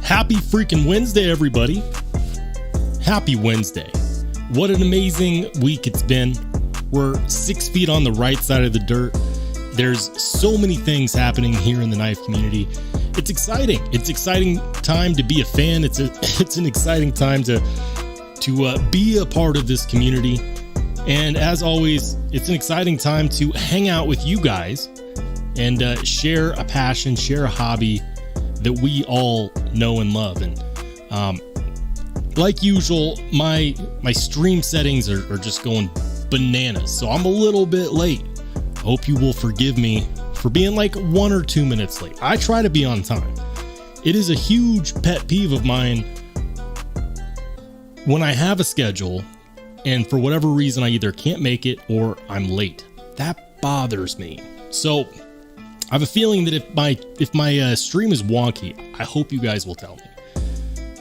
Happy freaking Wednesday, everybody. Happy Wednesday. What an amazing week it's been. We're 6 feet on the right side of the dirt. There's so many things happening here in the knife community. It's exciting. It's exciting time to be a fan. It's an exciting time to be a part of this community. And as always, it's an exciting time to hang out with you guys and share a passion, share a hobby that we all know and love. And like usual, my stream settings are just going bananas, so I'm a little bit late. I hope you will forgive me for being like 1 or 2 minutes late. I try to be on time. It is a huge pet peeve of mine when I have a schedule and for whatever reason I either can't make it or I'm late. That bothers me. So I have a feeling that if my stream is wonky, I hope you guys will tell me.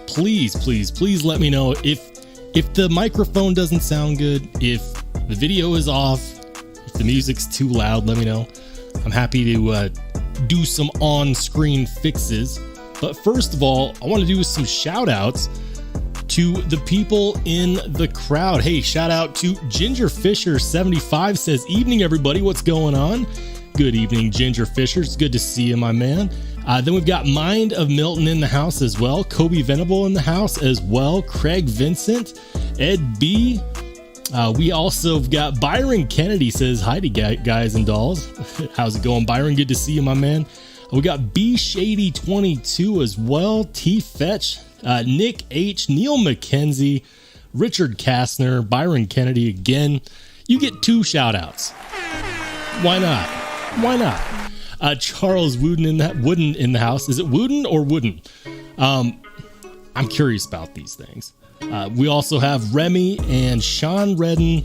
Please let me know if the microphone doesn't sound good, if the video is off, if the music's too loud. Let me know. I'm happy to do some on-screen fixes. But first of all, I want to do some shout outs to the people in the crowd. Hey, shout out to Ginger Fisher 75, says, "Evening everybody, what's going on?" Good evening, Ginger Fisher. It's good to see you, my man. Then we've got Mind of Milton in the house as well. Kobe Venable in the house as well. Craig Vincent, Ed B. We also have got Byron Kennedy, says, "Hi to guys and dolls." How's it going, Byron? Good to see you, my man. We got B Shady 22 as well. T Fetch, Nick H, Neil McKenzie, Richard Kastner, Byron Kennedy again. You get 2 shout outs. Why not? Charles Wooden in the house. Is it Wooden or Wooden? I'm curious about these things. We also have Remy and Sean Redden,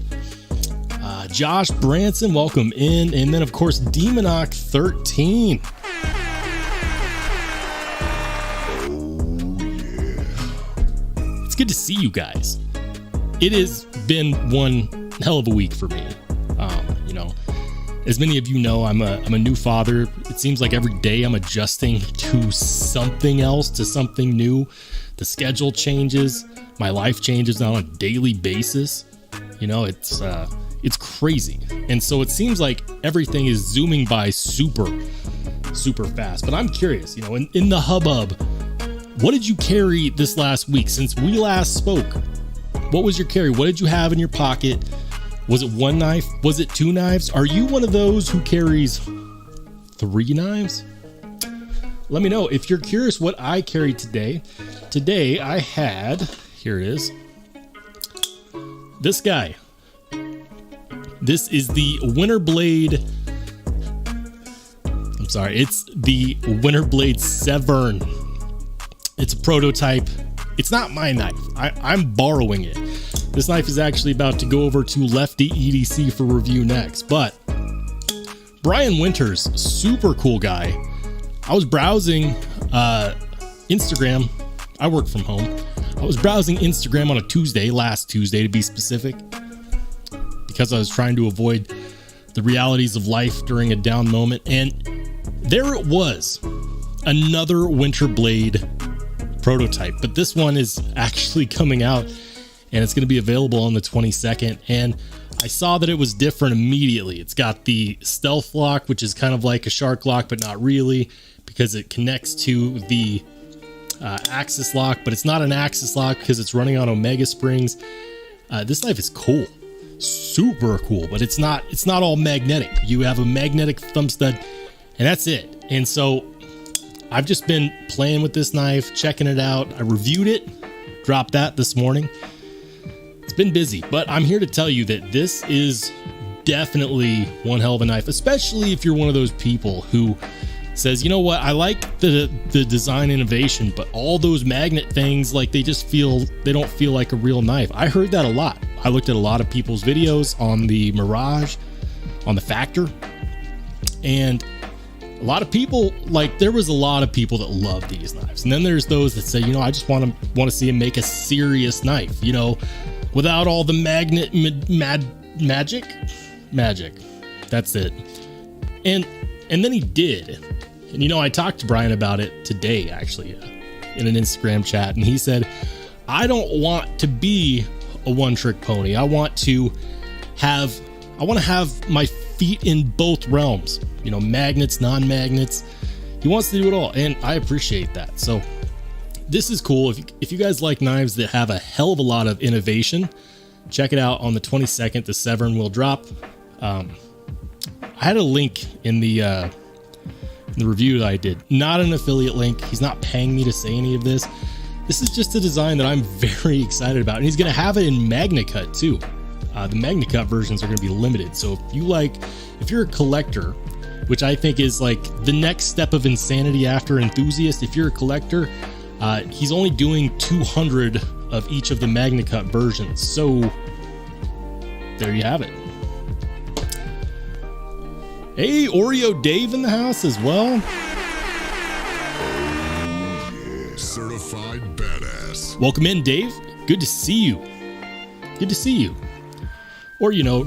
Josh Branson, welcome in, and then of course Demonoc 13. It's good to see you guys. It has been one hell of a week for me. As many of you know, I'm a new father. It seems like every day I'm adjusting to something else, to something new. The schedule changes. My life changes on a daily basis. It's crazy. And so it seems like everything is zooming by super fast. But I'm curious, in the hubbub, what did you carry this last week since we last spoke? What was your carry? What did you have in your pocket? Was it 1 knife? Was it 2 knives? Are you one of those who carries 3 knives? Let me know if you're curious what I carried today. Today I had, here it is, this guy. This is the Winterblade. It's the Winterblade Severn. It's a prototype. It's not my knife. I'm borrowing it. This knife is actually about to go over to Lefty EDC for review next. But Brian Winters, super cool guy. I was browsing Instagram. I work from home. I was browsing Instagram on a last Tuesday to be specific, because I was trying to avoid the realities of life during a down moment. And there it was, another Winterblade prototype. But this one is actually coming out, and it's going to be available on the 22nd. And I saw that it was different immediately. It's got the stealth lock, which is kind of like a shark lock, but not really, because it connects to the axis lock, but it's not an axis lock because it's running on Omega springs. This knife is cool, super cool, but it's not all magnetic. You have a magnetic thumb stud, and that's it. And so I've just been playing with this knife, checking it out. I reviewed it, dropped that this morning. It's been busy, but I'm here to tell you that this is definitely one hell of a knife, especially if you're one of those people who says, you know what, I like the design innovation, but all those magnet things, like they don't feel like a real knife. I heard that a lot. I looked at a lot of people's videos on the Mirage, on the Factor, and a lot of people, there was a lot of people that love these knives. And then there's those that say, I just want to see him make a serious knife, without all the magnet magic. That's it. And then he did. And I talked to Brian about it today, actually. in an Instagram chat, and he said, I don't want to be a one-trick pony. I want to have my feet in both realms, you know, magnets, non-magnets. He wants to do it all, and I appreciate that. So this is cool. If you guys like knives that have a hell of a lot of innovation, check it out on the 22nd. The Severn will drop. I had a link in the review that I did. Not an affiliate link. He's not paying me to say any of this. This is just a design that I'm very excited about, and he's going to have it in MagnaCut too. The MagnaCut versions are going to be limited. So if you're a collector, which I think is like the next step of insanity after enthusiast, if you're a collector, he's only doing 200 of each of the MagnaCut versions. So there you have it. Hey, Oreo Dave in the house as well. Certified badass. Welcome in, Dave. Good to see you. Good to see you. Or, you know,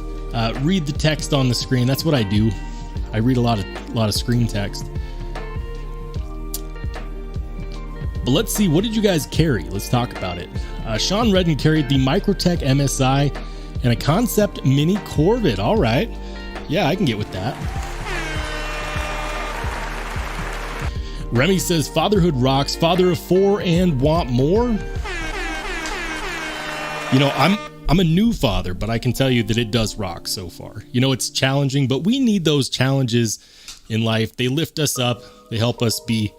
read the text on the screen. That's what I do. I read a lot of screen text. But let's see, what did you guys carry? Let's talk about it. Sean Redden carried the Microtech MSI and a Concept Mini Corvette. All right. Yeah, I can get with that. Remy says, fatherhood rocks, father of 4 and want more. You know, I'm a new father, but I can tell you that it does rock so far. You know, it's challenging, but we need those challenges in life. They lift us up. They help us be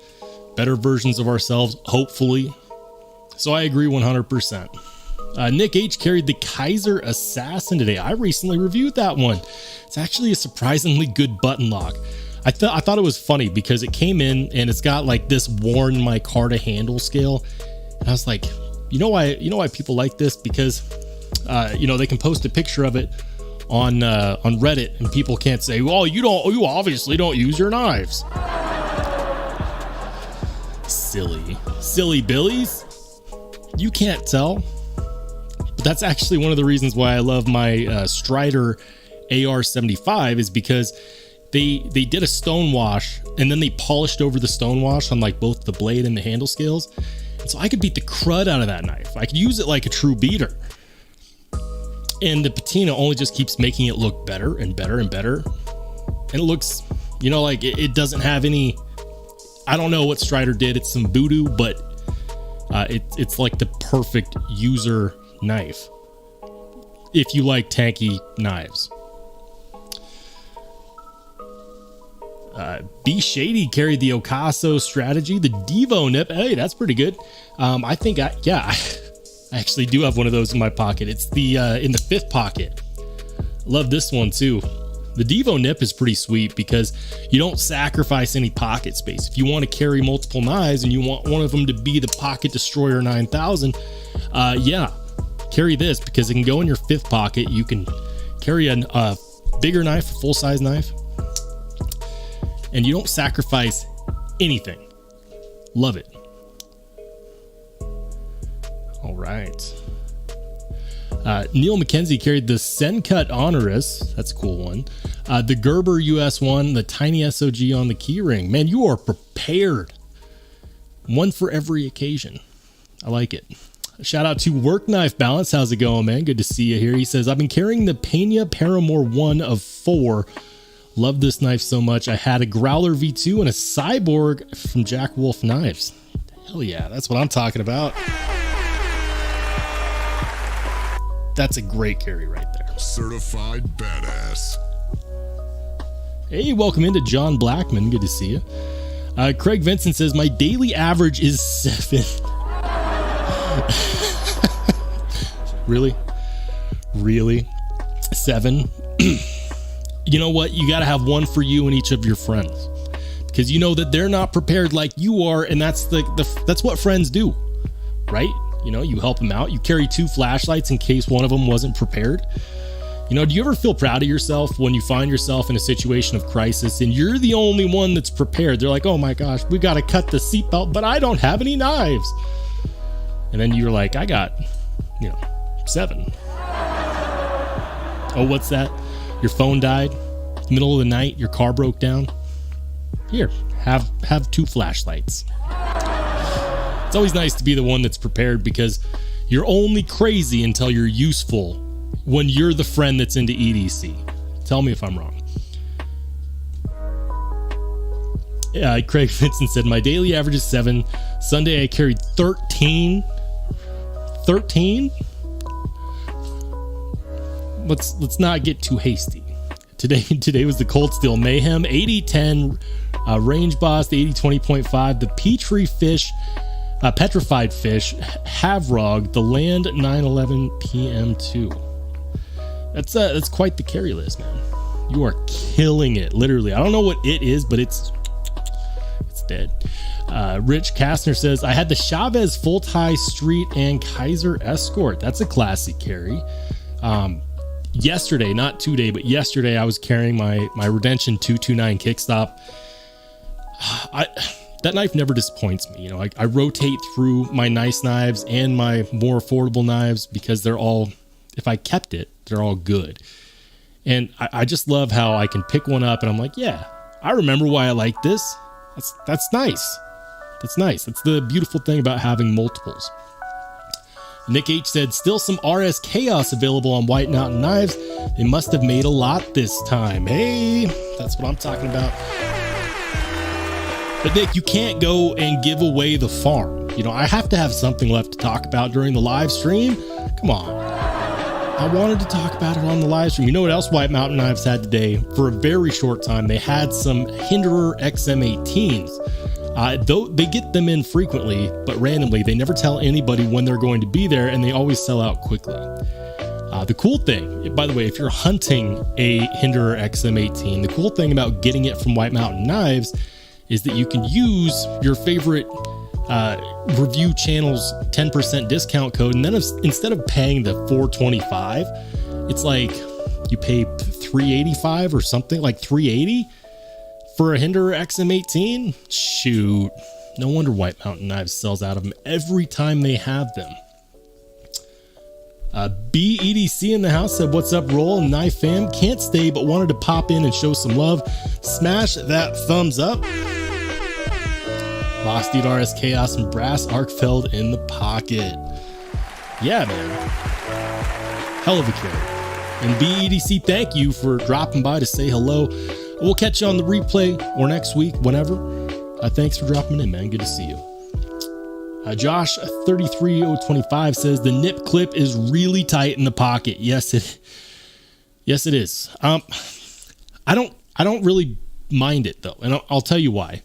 better versions of ourselves, hopefully. So I agree 100%. Nick H carried the Kaiser Assassin today. I recently reviewed that one. It's actually a surprisingly good button lock. I thought it was funny because it came in and it's got like this worn micarta handle scale. And I was like, you know why people like this? Because you know, they can post a picture of it on Reddit and people can't say, well, you obviously don't use your knives. Silly billies. You can't tell. But that's actually one of the reasons why I love my Strider AR-75 is because they did a stone wash and then they polished over the stone wash on like both the blade and the handle scales. And so I could beat the crud out of that knife. I could use it like a true beater. And the patina only just keeps making it look better and better and better. And it looks, you know, like it doesn't have any, I don't know what Strider did. It's some voodoo, but it's like the perfect user knife if you like tanky knives. B Shady carried the Ocaso strategy, the Devo nip. Hey, that's pretty good. I think I actually do have one of those in my pocket. It's the in the 5th pocket. Love this one too. The Devo nip is pretty sweet because you don't sacrifice any pocket space. If you want to carry multiple knives and you want one of them to be the Pocket Destroyer 9000, yeah, carry this because it can go in your 5th pocket. You can carry a bigger knife, a full-size knife, and you don't sacrifice anything. Love it. All right. Neil McKenzie carried the Sencut Honoris. That's a cool one. The Gerber US1, the tiny SOG on the keyring. Man, you are prepared. One for every occasion. I like it. Shout out to Work Knife Balance. How's it going, man? Good to see you here. He says, I've been carrying the Pena Paramore 1 of 4. Love this knife so much. I had a Growler V2 and a Cyborg from Jack Wolf Knives. Hell yeah, that's what I'm talking about. That's a great carry right there. Certified badass. Hey, welcome into John Blackman. Good to see you. Craig Vincent says, my daily average is 7. Really? 7? You know what? You got to have one for you and each of your friends because you know that they're not prepared like you are. And that's that's what friends do, right? You know, you help them out. You carry 2 flashlights in case one of them wasn't prepared. You know, do you ever feel proud of yourself when you find yourself in a situation of crisis and you're the only one that's prepared? They're like, oh my gosh, we got to cut the seatbelt, but I don't have any knives. And then you're like, I got, 7. Oh, what's that? Your phone died, middle of the night, your car broke down. Here, have 2 flashlights. It's always nice to be the one that's prepared, because you're only crazy until you're useful when you're the friend that's into EDC. Tell me if I'm wrong. Craig Vincent said, my daily average is 7. Sunday I carried 13. 13? Let's not get too hasty. Today was the Cold Steel Mayhem 8010 Range Boss, the 8020.5, the Petri Fish, Petrified Fish, Havrog, the Land 911 PM2. That's quite the carry list, man. You are killing it, literally. I don't know what it is, but it's dead. Rich Kastner says, I had the Chavez Full Tie Street and Kaiser Escort. That's a classic carry. Yesterday, not today, but yesterday, I was carrying my Redemption 229 kickstop. That knife never disappoints me. You know, I rotate through my nice knives and my more affordable knives, because they're all, if I kept it, they're all good. And I just love how I can pick one up and I'm like, yeah, I remember why I like this. That's nice. That's nice. That's the beautiful thing about having multiples. Nick H said, still some RS Chaos available on White Mountain Knives. They must have made a lot this time. Hey, that's what I'm talking about. But Nick, you can't go and give away the farm. You know, I have to have something left to talk about during the live stream. Come on. I wanted to talk about it on the live stream. You know what else White Mountain Knives had today? For a very short time, they had some Hinderer XM18s. Though they get them in frequently, but randomly. They never tell anybody when they're going to be there, and they always sell out quickly. The cool thing, by the way, if you're hunting a Hinderer XM18, the cool thing about getting it from White Mountain Knives is that you can use your favorite review channel's 10% discount code, and then instead of paying the $425, it's like you pay $385 or something, like $380 for a Hinderer XM18. Shoot, no wonder White Mountain Knives sells out of them every time they have them. BEDC in the house said, what's up, Roll and Knife fam? Can't stay, but wanted to pop in and show some love. Smash that thumbs up. Lost Dude RS Chaos and Brass Arkfeld in the pocket. Yeah, man. Hell of a carry. And BEDC, thank you for dropping by to say hello. We'll catch you on the replay or next week, whenever. Thanks for dropping in, man. Good to see you. Josh 33025 says the nip clip is really tight in the pocket. Yes, it is. I don't really mind it though, and I'll tell you why.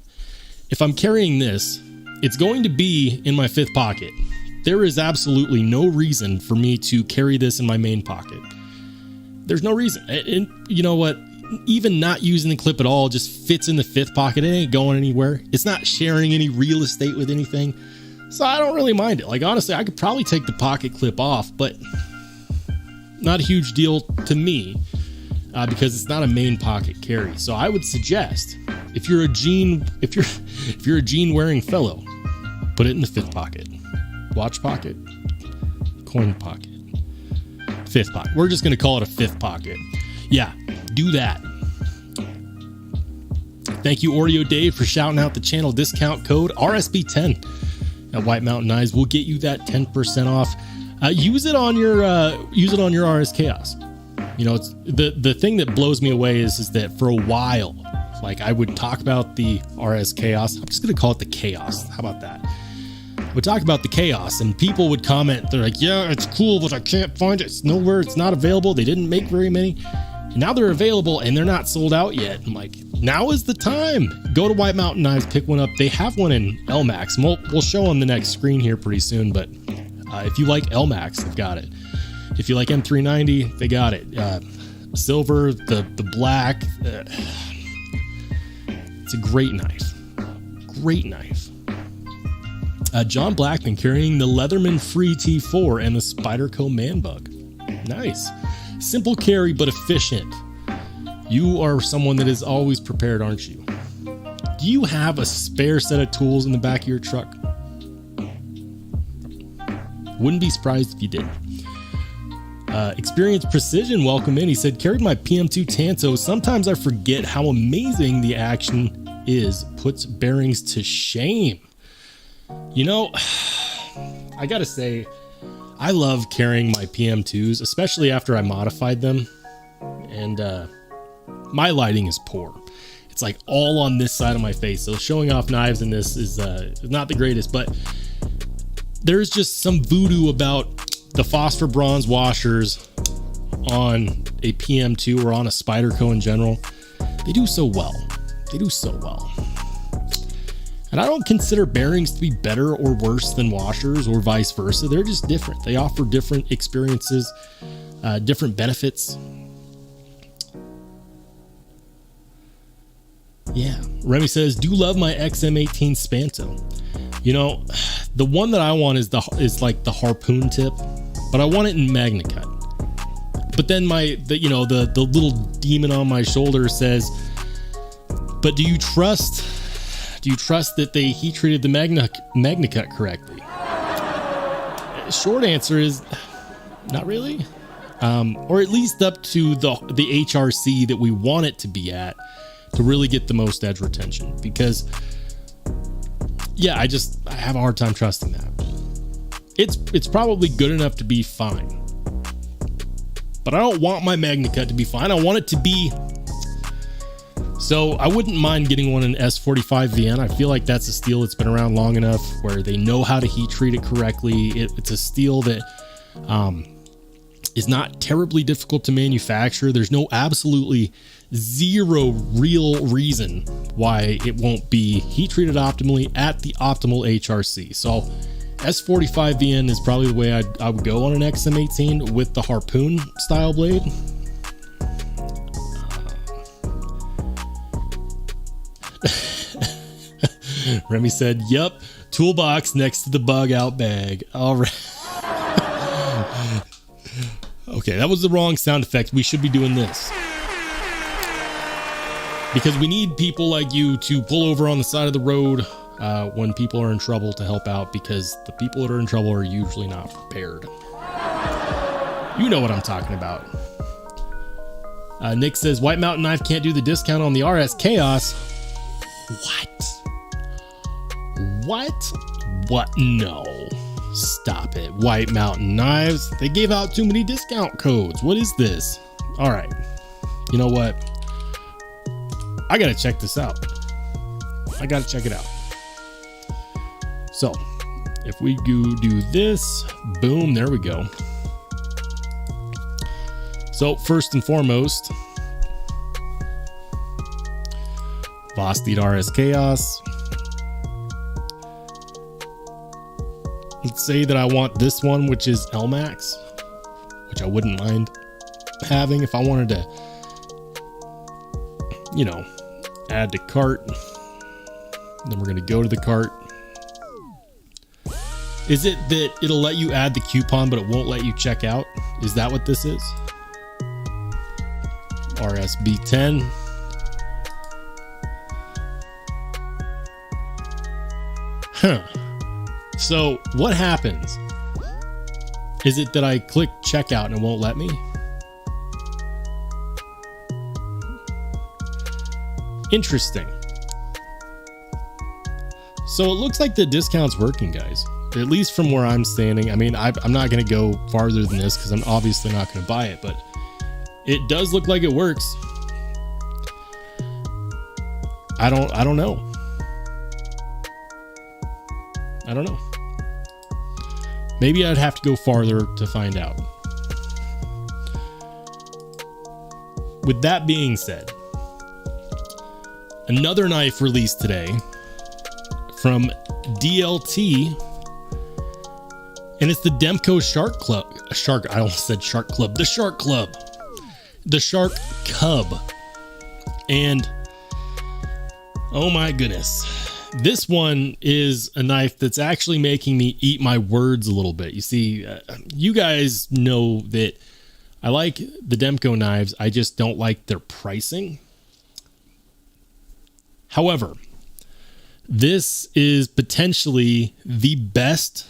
If I'm carrying this, it's going to be in my fifth pocket. There is absolutely no reason for me to carry this in my main pocket. There's no reason. And you know what? Even not using the clip at all just fits in the fifth pocket. It ain't going anywhere. It's not sharing any real estate with anything. So I don't really mind it. Like, honestly, I could probably take the pocket clip off, but not a huge deal to me because it's not a main pocket carry. So I would suggest if you're a jean wearing fellow, put it in the fifth pocket, watch pocket, coin pocket, fifth pocket. We're just going to call it a fifth pocket. Yeah, do that. Thank you, Oreo Dave, for shouting out the channel discount code RSB10 at White Mountain Knives. We'll get you that 10% off. Use it on your RS Chaos. You know, it's the thing that blows me away is that for a while, like, I would talk about the RS Chaos. I'm just going to call it the Chaos. How about that? I would talk about the Chaos, and people would comment. They're like, yeah, it's cool, but I can't find it. It's nowhere. It's not available. They didn't make very many. And now they're available, and they're not sold out yet. I'm like, now is the time. Go to White Mountain Knives, pick one up. They have one in LMAX. And we'll show on the next screen here pretty soon, but if you like LMAX, they've got it. If you like M390, they got it. Silver, the black. It's a great knife. Great knife. John Blackman carrying the Leatherman Free T4 and the Spyderco Man Bug. Nice. Simple carry, but efficient. You are someone that is always prepared, aren't you? Do you have a spare set of tools in the back of your truck? Wouldn't be surprised if you did. Experience Precision, welcome in. He said, carried my PM2 Tanto. Sometimes I forget how amazing the action is. Puts bearings to shame. You know, I gotta say, I love carrying my PM2s, especially after I modified them. And my lighting is poor. It's like all on this side of my face. So showing off knives in this is not the greatest, but there's just some voodoo about the phosphor bronze washers on a PM2 or on a Spyderco in general. They do so well. They do so well. And I don't consider bearings to be better or worse than washers or vice versa. They're just different. They offer different experiences, different benefits. Yeah. Remy says, do love my XM18 Spanto. You know, the one that I want is like the harpoon tip, but I want it in MagnaCut. But then the little demon on my shoulder says, but do you trust that they heat treated the MagnaCut correctly? Short answer is not really. Or at least up to the HRC that we want it to be at to really get the most edge retention, because yeah, I have a hard time trusting that. It's probably good enough to be fine, but I don't want my MagnaCut to be fine. I want it to be. So I wouldn't mind getting one in S45 VN. I feel like that's a steel that's been around long enough where they know how to heat treat it correctly. It's a steel that is not terribly difficult to manufacture. There's absolutely zero real reason why it won't be heat treated optimally at the optimal HRC. So S45 VN is probably the way I would go on an XM18 with the harpoon style blade. Remy said, "Yep, toolbox next to the bug out bag." All right. Okay, that was the wrong sound effect. We should be doing this, because we need people like you to pull over on the side of the road when people are in trouble to help out, because the people that are in trouble are usually not prepared. You know what I'm talking about. Nick says, White Mountain Knife can't do the discount on the RS Chaos. What? No. Stop it. White Mountain Knives. They gave out too many discount codes. What is this? All right. You know what? I gotta check this out. I gotta check it out. So if we do this, boom, there we go. So first and foremost, Vosteed RS Chaos. Let's say that I want this one, which is LMAX, which I wouldn't mind having if I wanted to, add to cart. Then we're going to go to the cart. Is it that it'll let you add the coupon, but it won't let you check out? Is that what this is? RSB10. Huh. So what happens? Is it that I click checkout and it won't let me? Interesting. So it looks like the discount's working, guys. At least from where I'm standing. I mean, I'm not going to go farther than this because I'm obviously not going to buy it, but it does look like it works. I don't know. I don't know. Maybe I'd have to go farther to find out. With that being said, another knife released today from DLT, and it's the Demko Shark Club. I almost said Shark Club. The Shark Club. The Shark Cub. And oh my goodness. This one is a knife that's actually making me eat my words a little bit. You see, you guys know that I like the Demko knives. I just don't like their pricing. However, this is potentially the best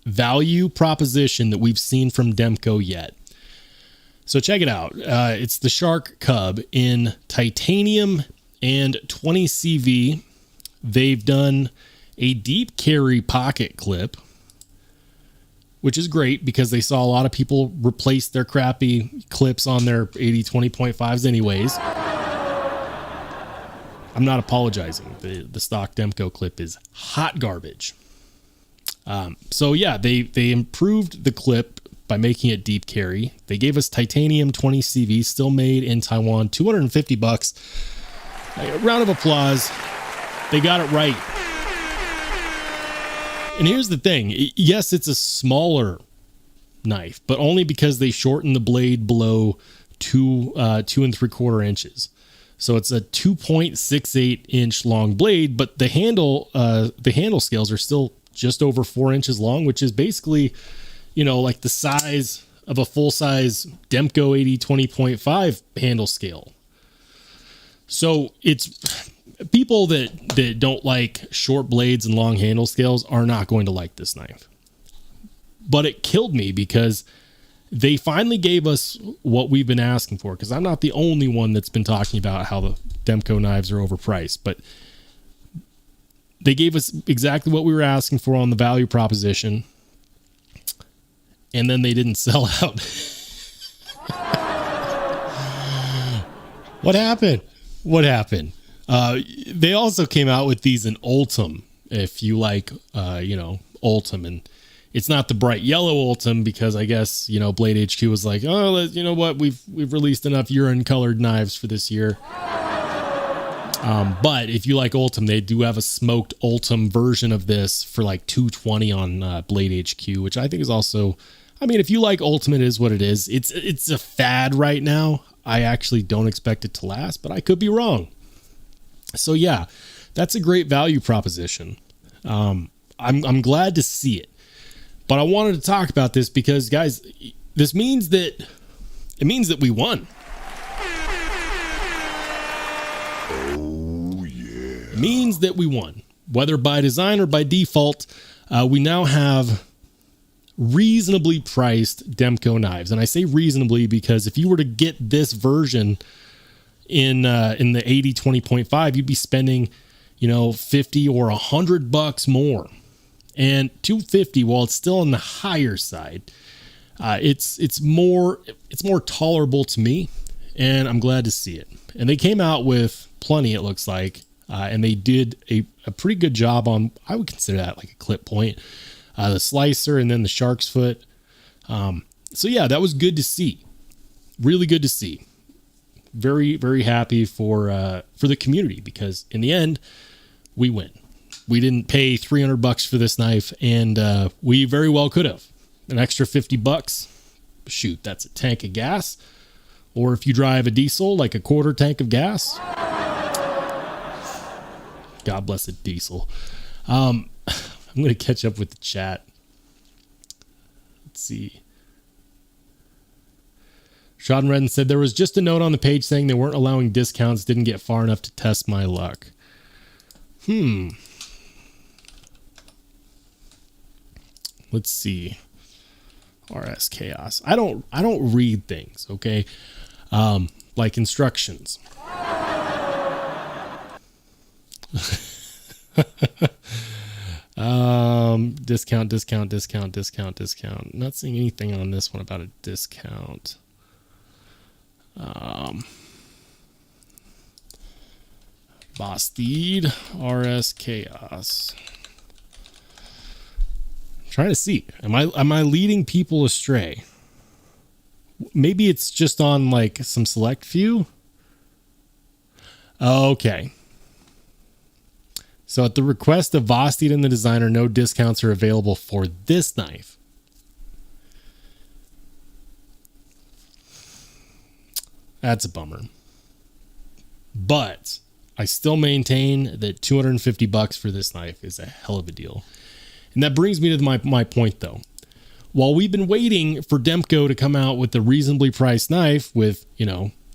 value proposition that we've seen from Demko yet. So check it out. It's the Shark Cub in titanium and 20 CV. They've done a deep carry pocket clip, which is great because they saw a lot of people replace their crappy clips on their 80-20.5s anyways. I'm not apologizing. The stock Demko clip is hot garbage. So yeah, they improved the clip by making it deep carry. They gave us titanium 20 CV, still made in Taiwan, $250. A round of applause. They got it right. And here's the thing. Yes, it's a smaller knife, but only because they shortened the blade below 2 3/4 inches. So it's a 2.68 inch long blade, but the handle scales are still just over 4 inches long, which is basically, like the size of a full size Demko 80-20.5 handle scale. So it's people that don't like short blades and long handle scales are not going to like this knife. But it killed me because they finally gave us what we've been asking for, because I'm not the only one that's been talking about how the Demko knives are overpriced, but they gave us exactly what we were asking for on the value proposition, and then they didn't sell out. What happened? They also came out with these in Ultim, if you like, Ultim, and it's not the bright yellow Ultim because I guess, Blade HQ was like, oh, you know what? We've released enough urine colored knives for this year. But if you like Ultim, they do have a smoked Ultim version of this for like $220 on Blade HQ, which I think is also, if you like Ultim, it is what it is. It's a fad right now. I actually don't expect it to last, but I could be wrong. So yeah, that's a great value proposition. I'm glad to see it. But I wanted to talk about this because, guys, this means that we won. Oh, yeah. It means that we won. Whether by design or by default, we now have reasonably priced Demko knives. And I say reasonably because if you were to get this version in the 80-20.5, you'd be spending, $50 or $100 more. And $250, while it's still on the higher side, it's more tolerable to me, and I'm glad to see it. And they came out with plenty, it looks like, and they did a pretty good job on, I would consider that like a clip point, the slicer, and then the shark's foot. So yeah, that was good to see. Really good to see. Very, very happy for the community, because in the end, we win. We didn't pay $300 for this knife, and we very well could have. An extra $50. Shoot, that's a tank of gas. Or if you drive a diesel, like a quarter tank of gas. God bless it, diesel. I'm going to catch up with the chat. Let's see. Sean Redden said there was just a note on the page saying they weren't allowing discounts, didn't get far enough to test my luck. Let's see. RS Chaos. I don't read things, okay? Like instructions. Discount. Not seeing anything on this one about a discount. Bastide, RS Chaos. Trying to see, am I leading people astray? Maybe it's just on like some select few. Okay. So at the request of Bastide and the designer, no discounts are available for this knife. That's a bummer. But I still maintain that $250 for this knife is a hell of a deal. And that brings me to my point, though. While we've been waiting for Demko to come out with a reasonably priced knife with,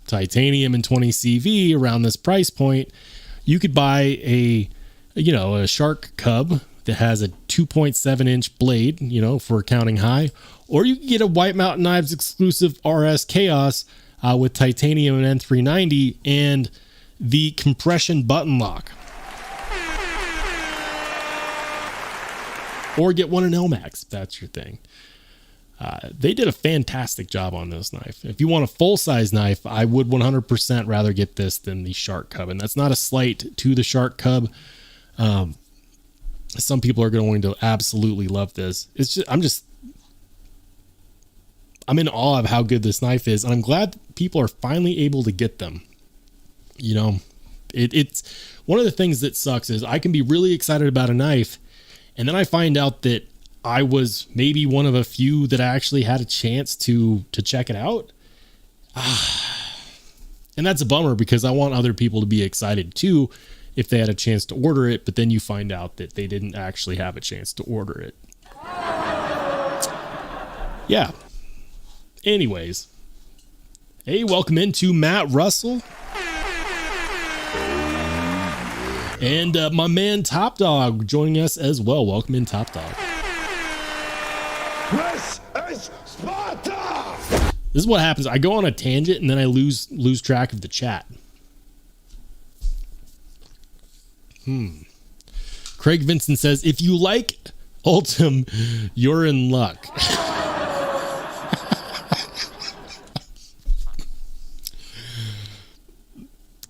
titanium and 20 CV around this price point, you could buy a Shark Cub that has a 2.7 inch blade, for counting high, or you could get a White Mountain Knives exclusive RS Chaos with titanium and N390 and the compression button lock. or get one in Elmax if that's your thing. They did a fantastic job on this knife. If you want a full-size knife, I would 100% rather get this than the Shark Cub. And that's not a slight to the Shark Cub. Some people are going to absolutely love this. It's just, I'm in awe of how good this knife is. And I'm glad people are finally able to get them. You know, it's one of the things that sucks is I can be really excited about a knife, and then I find out that I was maybe one of a few that actually had a chance to check it out. And that's a bummer because I want other people to be excited too if they had a chance to order it, but then you find out that they didn't actually have a chance to order it. Yeah. Anyways. Hey, welcome into Matt Russell. And my man Top Dog joining us as well. Welcome in, Top Dog. This is Sparta! This is what happens. I go on a tangent and then I lose track of the chat. Craig Vincent says, if you like Ultim, you're in luck.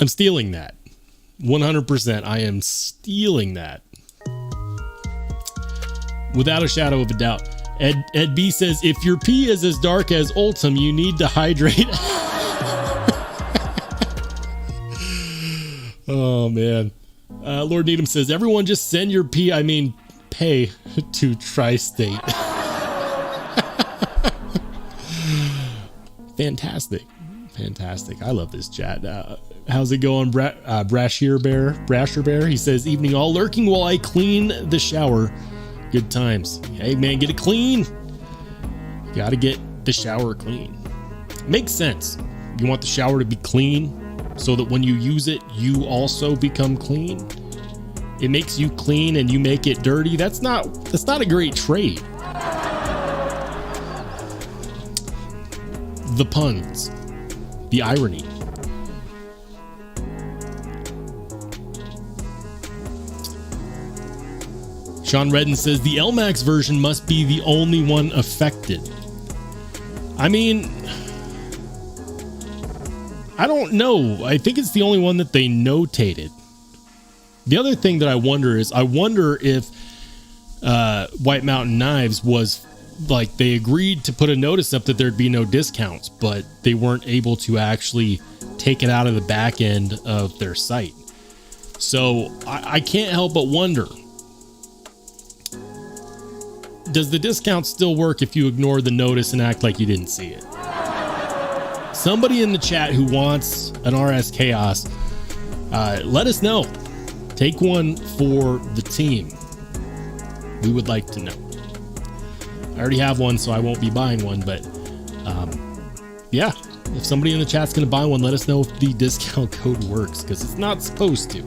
I'm stealing that. 100%. I am stealing that. Without a shadow of a doubt. Ed B says, if your pee is as dark as Ultim, you need to hydrate. Oh, man. Lord Needham says, everyone just send your pee, pay to Tri-State. Fantastic. Fantastic. I love this chat. How's it going, Brasher Bear? He says, evening all, lurking while I clean the shower. Good times. Hey, man, get it clean. You got to get the shower clean. Makes sense. You want the shower to be clean so that when you use it, you also become clean. It makes you clean and you make it dirty. That's not a great trade. The puns, the irony. Sean Redden says the LMAX version must be the only one affected. I don't know. I think it's the only one that they notated. The other thing that I wonder if White Mountain Knives was like, they agreed to put a notice up that there'd be no discounts, but they weren't able to actually take it out of the back end of their site. So I can't help but wonder, does the discount still work if you ignore the notice and act like you didn't see it? Somebody in the chat who wants an RS Chaos, let us know. Take one for the team. We would like to know. I already have one, so I won't be buying one, but yeah, if somebody in the chat's going to buy one, let us know if the discount code works, because it's not supposed to.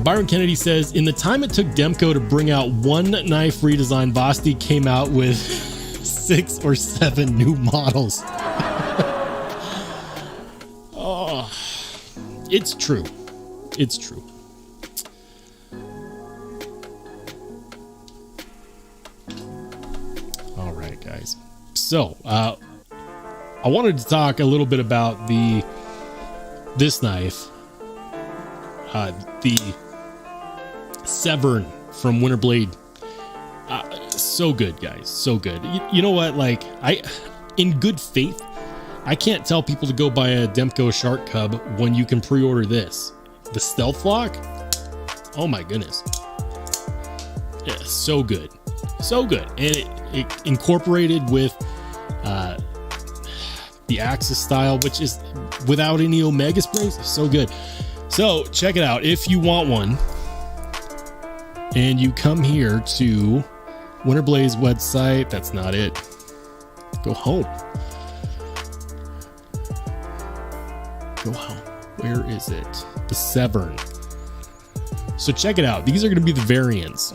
Byron Kennedy says, in the time it took Demko to bring out one knife redesign, Vosti came out with 6 or 7 new models. Oh, it's true. It's true. All right, guys. So, I wanted to talk a little bit about this knife. The Severn from Winterblade. So good, guys. So good. You know what? Like, in good faith, I can't tell people to go buy a Demko Shark Cub when you can pre-order this. The Stealth Lock. Oh my goodness. Yeah, so good. So good. And it incorporated with the Axis style, which is without any Omega sprays. So good. So check it out. If you want one and you come here to Winterblade's website, that's not it. Go home. Go home. Where is it? The Severn. So check it out. These are going to be the variants.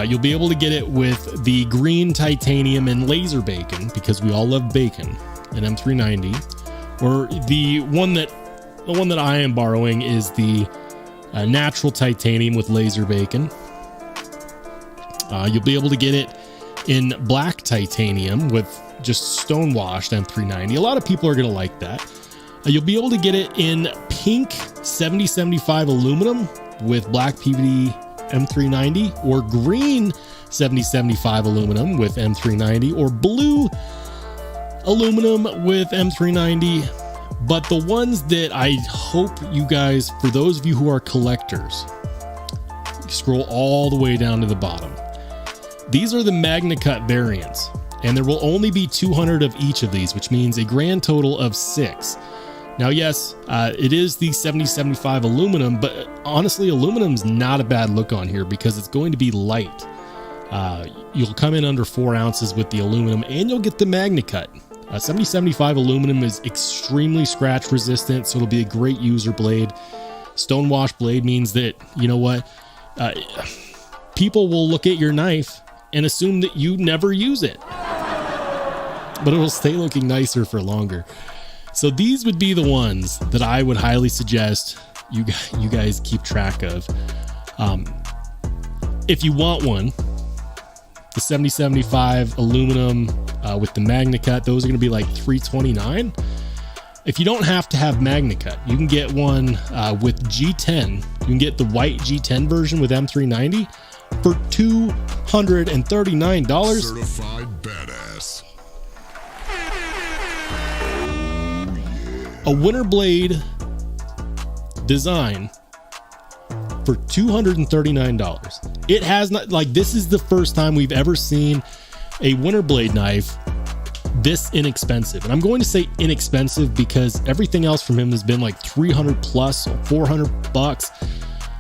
You'll be able to get it with the green titanium and laser bacon, because we all love bacon, and M390, or the one that I am borrowing is the natural titanium with laser bacon. You'll be able to get it in black titanium with just stonewashed M390. A lot of people are going to like that. You'll be able to get it in pink 7075 aluminum with black PVD M390, or green 7075 aluminum with M390, or blue aluminum with M390. But the ones that I hope you guys, for those of you who are collectors, scroll all the way down to the bottom. These are the MagnaCut variants, and there will only be 200 of each of these, which means a grand total of 6. Now, yes, it is the 7075 aluminum, but honestly, aluminum's not a bad look on here because it's going to be light. You'll come in under 4 ounces with the aluminum, and you'll get the MagnaCut. 7075 aluminum is extremely scratch resistant, so it'll be a great user blade. Stonewash blade means that, you know what, people will look at your knife and assume that you never use it, but it will stay looking nicer for longer. So these would be the ones that I would highly suggest you guys keep track of. If you want one, the 7075 aluminum with the MagnaCut, those are going to be like $329. If you don't have to have MagnaCut, you can get one with G10. You can get the white G10 version with M390 for $239. Certified badass. A Winterblade design for $239. It has not, like, this is the first time we've ever seen a Winterblade knife this inexpensive. And I'm going to say inexpensive because everything else from him has been like 300 plus or 400 bucks.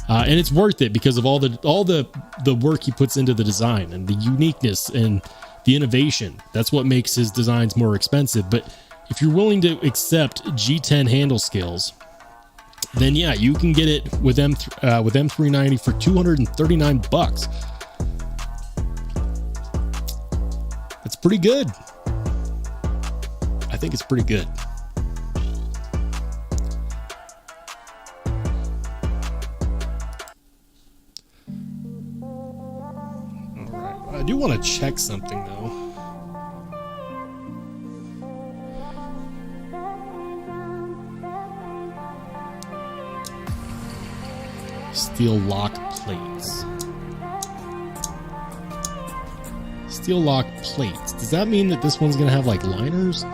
And it's worth it because of all the work he puts into the design and the uniqueness and the innovation. That's what makes his designs more expensive. But if you're willing to accept G10 handle scales, then yeah, you can get it with M390 for 239 bucks. That's pretty good. I think it's pretty good. All right, I do want to check something though. Steel lock plates. Steel lock plates. Does that mean that this one's gonna have like liners?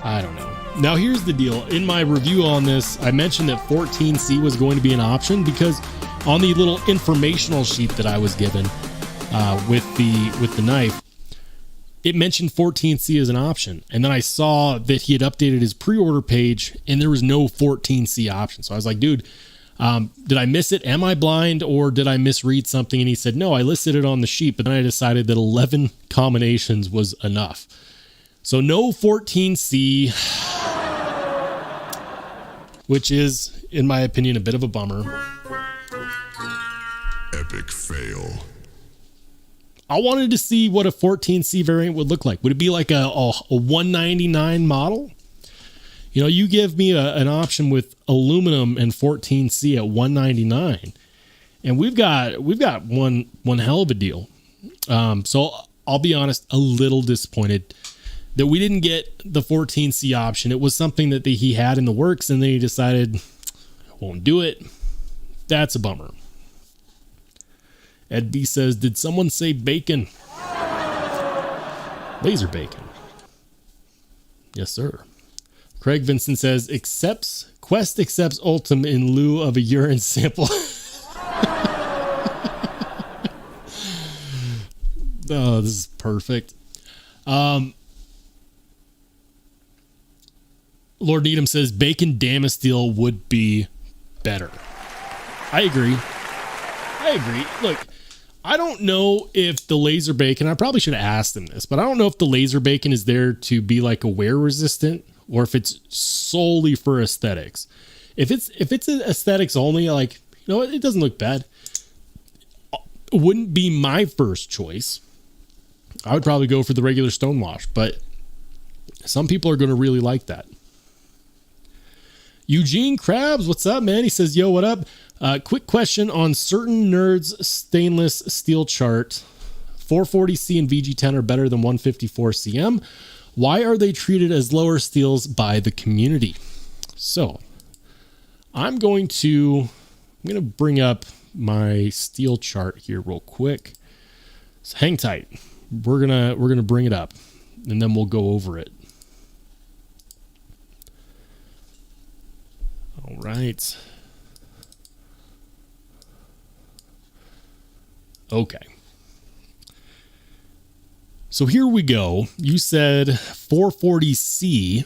I don't know. Now here's the deal. In my review on this, I mentioned that 14C was going to be an option because on the little informational sheet that I was given with the knife, it mentioned 14C as an option. And then I saw that he had updated his pre-order page and there was no 14C option. So I was like, dude, did I miss it? Am I blind or did I misread something? And he said, no, I listed it on the sheet, but then I decided that 11 combinations was enough. So no 14C, which is, in my opinion, a bit of a bummer. Epic fail. I wanted to see what a 14C variant would look like. Would it be like a 199 model? You know, you give me an option with aluminum and 14C at 199, and we've got one hell of a deal. So I'll be honest, a little disappointed that we didn't get the 14C option. It was something that he had in the works, and then he decided, I won't do it. That's a bummer. Ed B says, did someone say bacon? Laser bacon. Yes, sir. Craig Vincent says, Quest accepts Ultim in lieu of a urine sample. Oh, this is perfect. Lord Needham says, bacon Damasteel would be better. I agree. Look, I don't know if the laser bacon, I probably should have asked him this, but I don't know if the laser bacon is there to be like a wear resistant or if it's solely for aesthetics. If it's aesthetics only, like, you know, it doesn't look bad. It wouldn't be my first choice. I would probably go for the regular stonewash, but some people are going to really like that. Eugene Krabs, what's up, man? He says, yo, what up? Quick question on certain nerds stainless steel chart. 440C and VG10 are better than 154CM. Why are they treated as lower steels by the community? So I'm going to bring up my steel chart here real quick. So hang tight. We're gonna bring it up, and then we'll go over it. All right. Okay. So here we go. You said 440C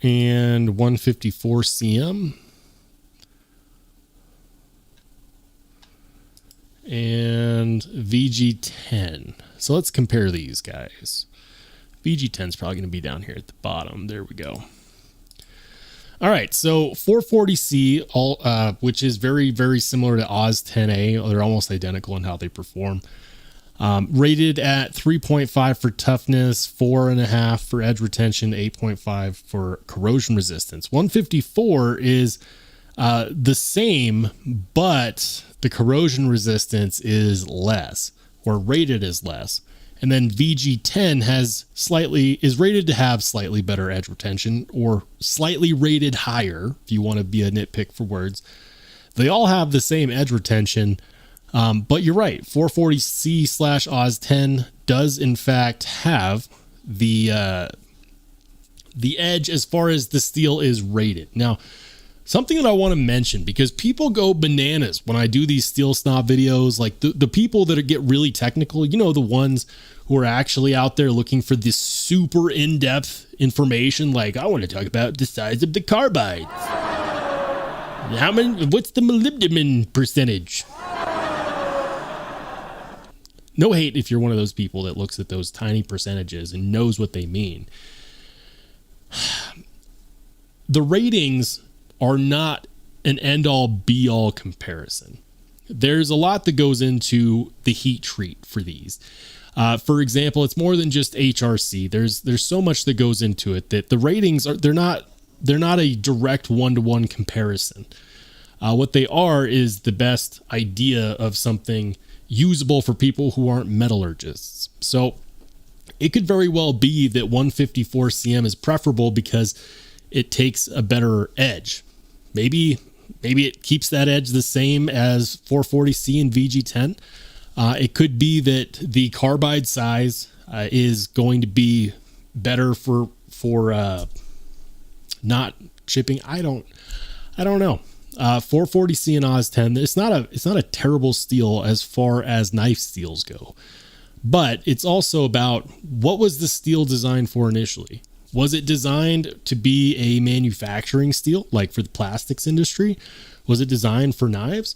and 154CM and VG10. So let's compare these guys. VG10 is probably going to be down here at the bottom. There we go. All right, so 440C, which is very, very similar to Oz 10A. They're almost identical in how they perform. Rated at 3.5 for toughness, 4.5 for edge retention, 8.5 for corrosion resistance. 154 is the same, but the corrosion resistance is less, or rated as less. And then VG10 is rated to have slightly better edge retention, or slightly rated higher, if you want to be a nitpick for words. They all have the same edge retention, but you're right. 440C / Oz 10 does in fact have the edge as far as the steel is rated. Now, something that I want to mention, because people go bananas when I do these steel snob videos, like the people that get really technical, the ones who are actually out there looking for this super in-depth information. Like, I want to talk about the size of the carbides. What's the molybdenum percentage? No hate if you're one of those people that looks at those tiny percentages and knows what they mean. The ratings are not an end-all be-all comparison. There's a lot that goes into the heat treat for these. For example, it's more than just HRC. There's so much that goes into it that the ratings they're not a direct one-to-one comparison. What they are is the best idea of something usable for people who aren't metallurgists. So it could very well be that 154CM is preferable because it takes a better edge. Maybe it keeps that edge the same as 440C and VG10. It could be that the carbide size is going to be better for not chipping. I don't know. 440C and Oz 10. It's not a terrible steel as far as knife steels go, but it's also about what was the steel designed for initially. Was it designed to be a manufacturing steel, like for the plastics industry? Was it designed for knives?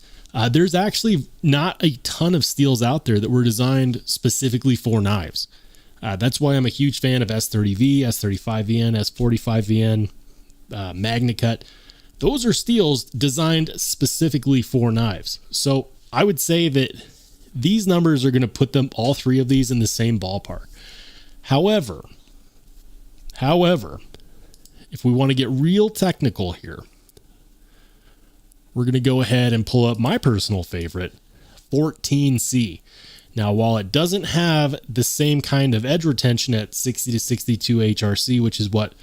There's actually not a ton of steels out there that were designed specifically for knives. That's why I'm a huge fan of S30V, S35VN, S45VN, MagnaCut. Those are steels designed specifically for knives. So I would say that these numbers are going to put them, all three of these, in the same ballpark. However, if we want to get real technical here, we're going to go ahead and pull up my personal favorite, 14C. Now, while it doesn't have the same kind of edge retention at 60 to 62 HRC, which is what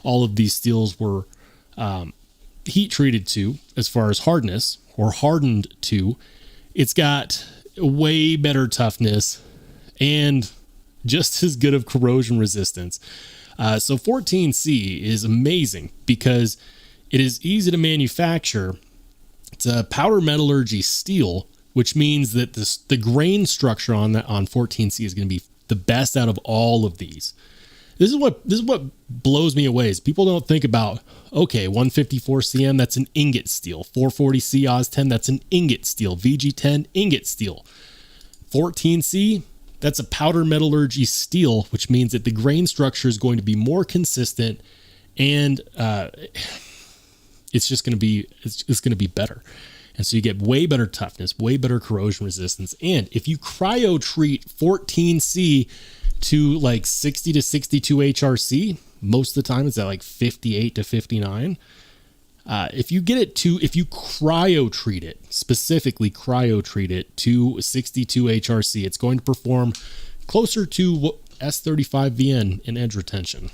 all of these steels were heat treated to as far as hardness, or hardened to, it's got way better toughness and just as good of corrosion resistance. So 14C is amazing because it is easy to manufacture. It's a powder metallurgy steel, which means that the grain structure on 14C is going to be the best out of all of these. This is what blows me away is people don't think about, okay, 154CM, that's an ingot steel. 440C Oz 10, that's an ingot steel. VG10, ingot steel. 14C, that's a powder metallurgy steel, which means that the grain structure is going to be more consistent, and it's going to be better. And so you get way better toughness, way better corrosion resistance. And if you cryo treat 14C to like 60 to 62 HRC. Most of the time it's at like 58 to 59. If you get it to, if you cryo treat it, specifically cryo treat it to 62 HRC, it's going to perform closer to S35VN in edge retention.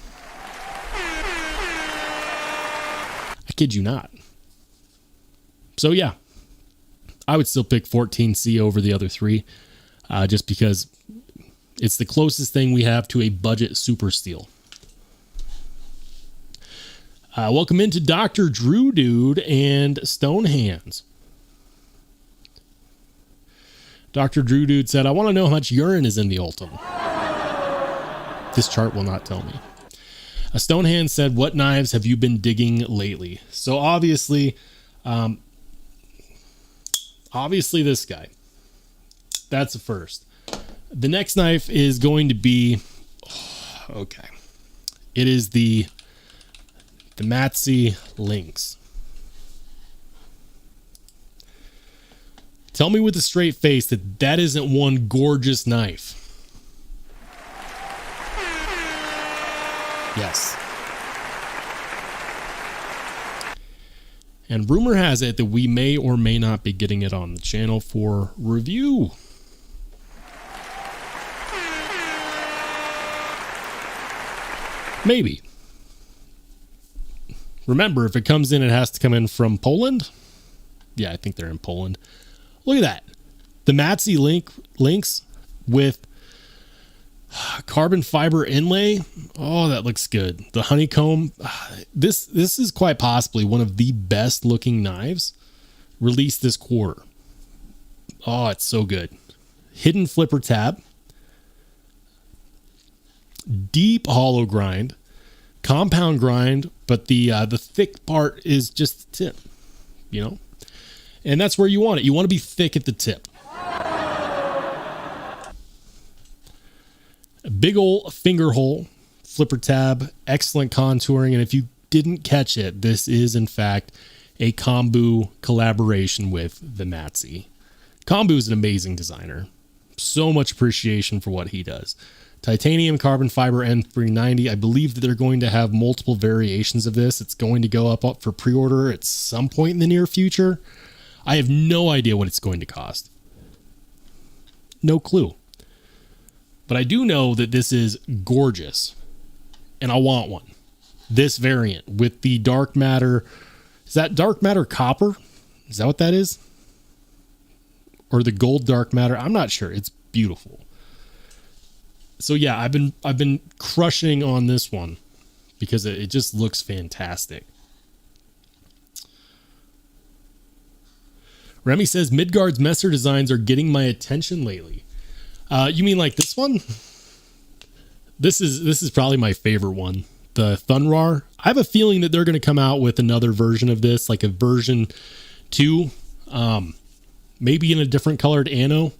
I kid you not. So yeah, I would still pick 14C over the other three, just because it's the closest thing we have to a budget super steel. Welcome into Dr. Drew Dude and Stone Hands. Dr. Drew Dude said, I want to know how much urine is in the Ultim. This chart will not tell me. Stone Hands said, what knives have you been digging lately? So obviously this guy. That's the first. The next knife is going to be, okay. It is the Matsi Lynx. Tell me with a straight face that that isn't one gorgeous knife. Yes. And rumor has it that we may or may not be getting it on the channel for review. Maybe. Remember, if it comes in, it has to come in from Poland. Yeah, I think they're in Poland. Look at that. The Matsi Lynx with carbon fiber inlay. Oh, that looks good. The honeycomb. This is quite possibly one of the best looking knives released this quarter. Oh, it's so good. Hidden flipper tab. Deep hollow grind. Compound grind, but the thick part is just the tip, you know? And that's where you want it. You want to be thick at the tip. A big old finger hole, flipper tab, excellent contouring. And if you didn't catch it, this is in fact a Kombu collaboration with the Matsi. Kombu is an amazing designer. So much appreciation for what he does. Titanium carbon fiber N390. I believe that they're going to have multiple variations of this. It's going to go up for pre-order at some point in the near future. I have no idea what it's going to cost. No clue. But I do know that this is gorgeous. And I want one. This variant with the dark matter. Is that dark matter copper? Is that what that is? Or the gold dark matter? I'm not sure. It's beautiful. So yeah, I've been crushing on this one because it just looks fantastic. Remy says Midgards Messer designs are getting my attention lately. You mean like this one? This is probably my favorite one. The Thunrar. I have a feeling that they're going to come out with another version of this, like a version 2, maybe in a different colored anno.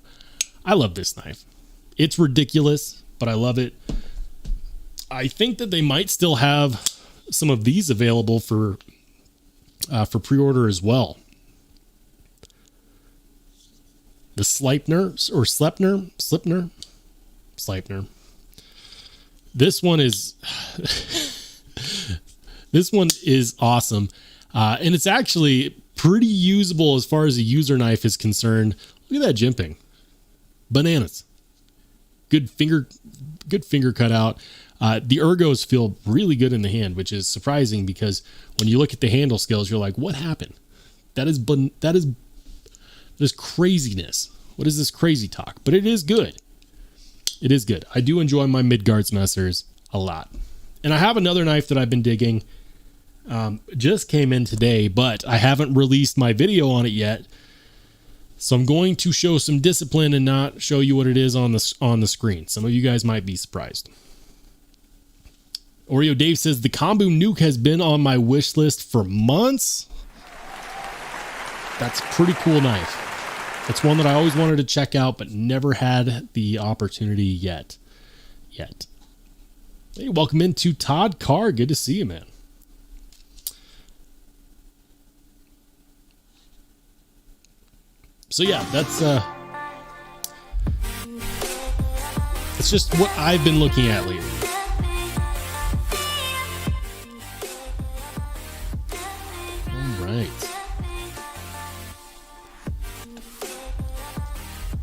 I love this knife. It's ridiculous, but I love it. I think that they might still have some of these available for pre-order as well. The Sleipner or Slipner. This one is this one is awesome, and it's actually pretty usable as far as a user knife is concerned. Look at that jimping, bananas. Good finger cutout. The ergos feel really good in the hand, which is surprising because when you look at the handle scales, you're like, what happened? That is craziness. What is this crazy talk? But it is good. It is good. I do enjoy my Midgards Messers a lot. And I have another knife that I've been digging. Just came in today, but I haven't released my video on it yet. So I'm going to show some discipline and not show you what it is on the screen. Some of you guys might be surprised. Oreo Dave says the Kombu Nuke has been on my wish list for months. That's a pretty cool knife. It's one that I always wanted to check out, but never had the opportunity yet. Hey, welcome into Todd Carr. Good to see you, man. So yeah, that's just just what I've been looking at lately. All right.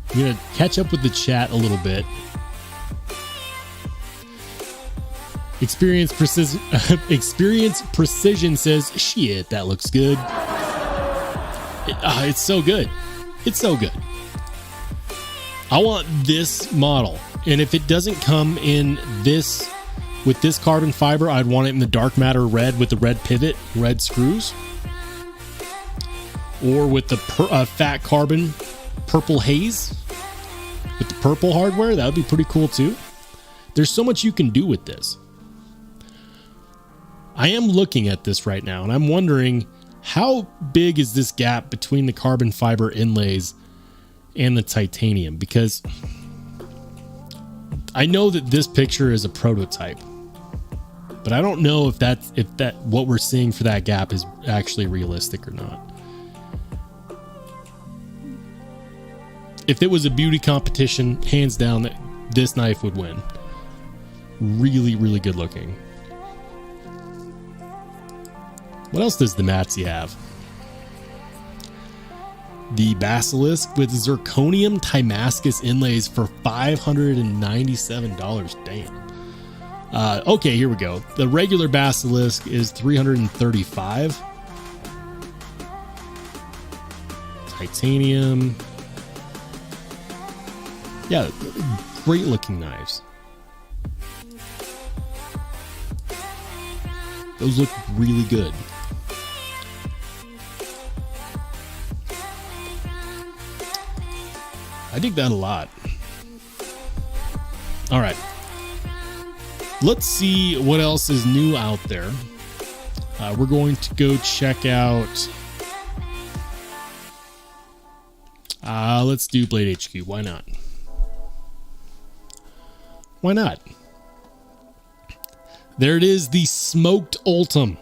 I'm going to catch up with the chat a little bit. Experience Precision says, shit, that looks good. It's so good. It's so good. I want this model. And if it doesn't come in this, with this carbon fiber, I'd want it in the dark matter red with the red pivot, red screws. Or with the fat carbon purple haze with the purple hardware. That would be pretty cool too. There's so much you can do with this. I am looking at this right now and I'm wondering, how big is this gap between the carbon fiber inlays and the titanium? Because I know that this picture is a prototype, but I don't know if that what we're seeing for that gap is actually realistic or not. If it was a beauty competition, hands down, that this knife would win. Really, really good looking. What else does the Matzy have? The Basilisk with zirconium Timascus inlays for $597. Damn. Okay, here we go. The regular Basilisk is $335. Titanium. Yeah, great looking knives. Those look really good. I dig that a lot. All right. Let's see what else is new out there. We're going to go check out... let's do Blade HQ. Why not? Why not? There it is, the smoked Ultim.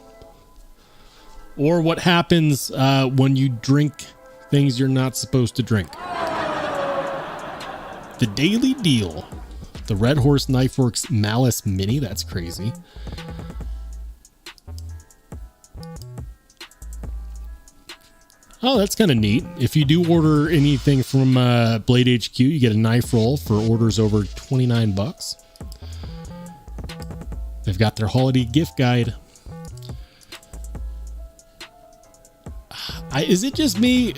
Or what happens when you drink things you're not supposed to drink. The Daily Deal. The Red Horse Knifeworks Malice Mini. That's crazy. Oh, that's kind of neat. If you do order anything from Blade HQ, you get a knife roll for orders over $29. They've got their holiday gift guide. Is it just me?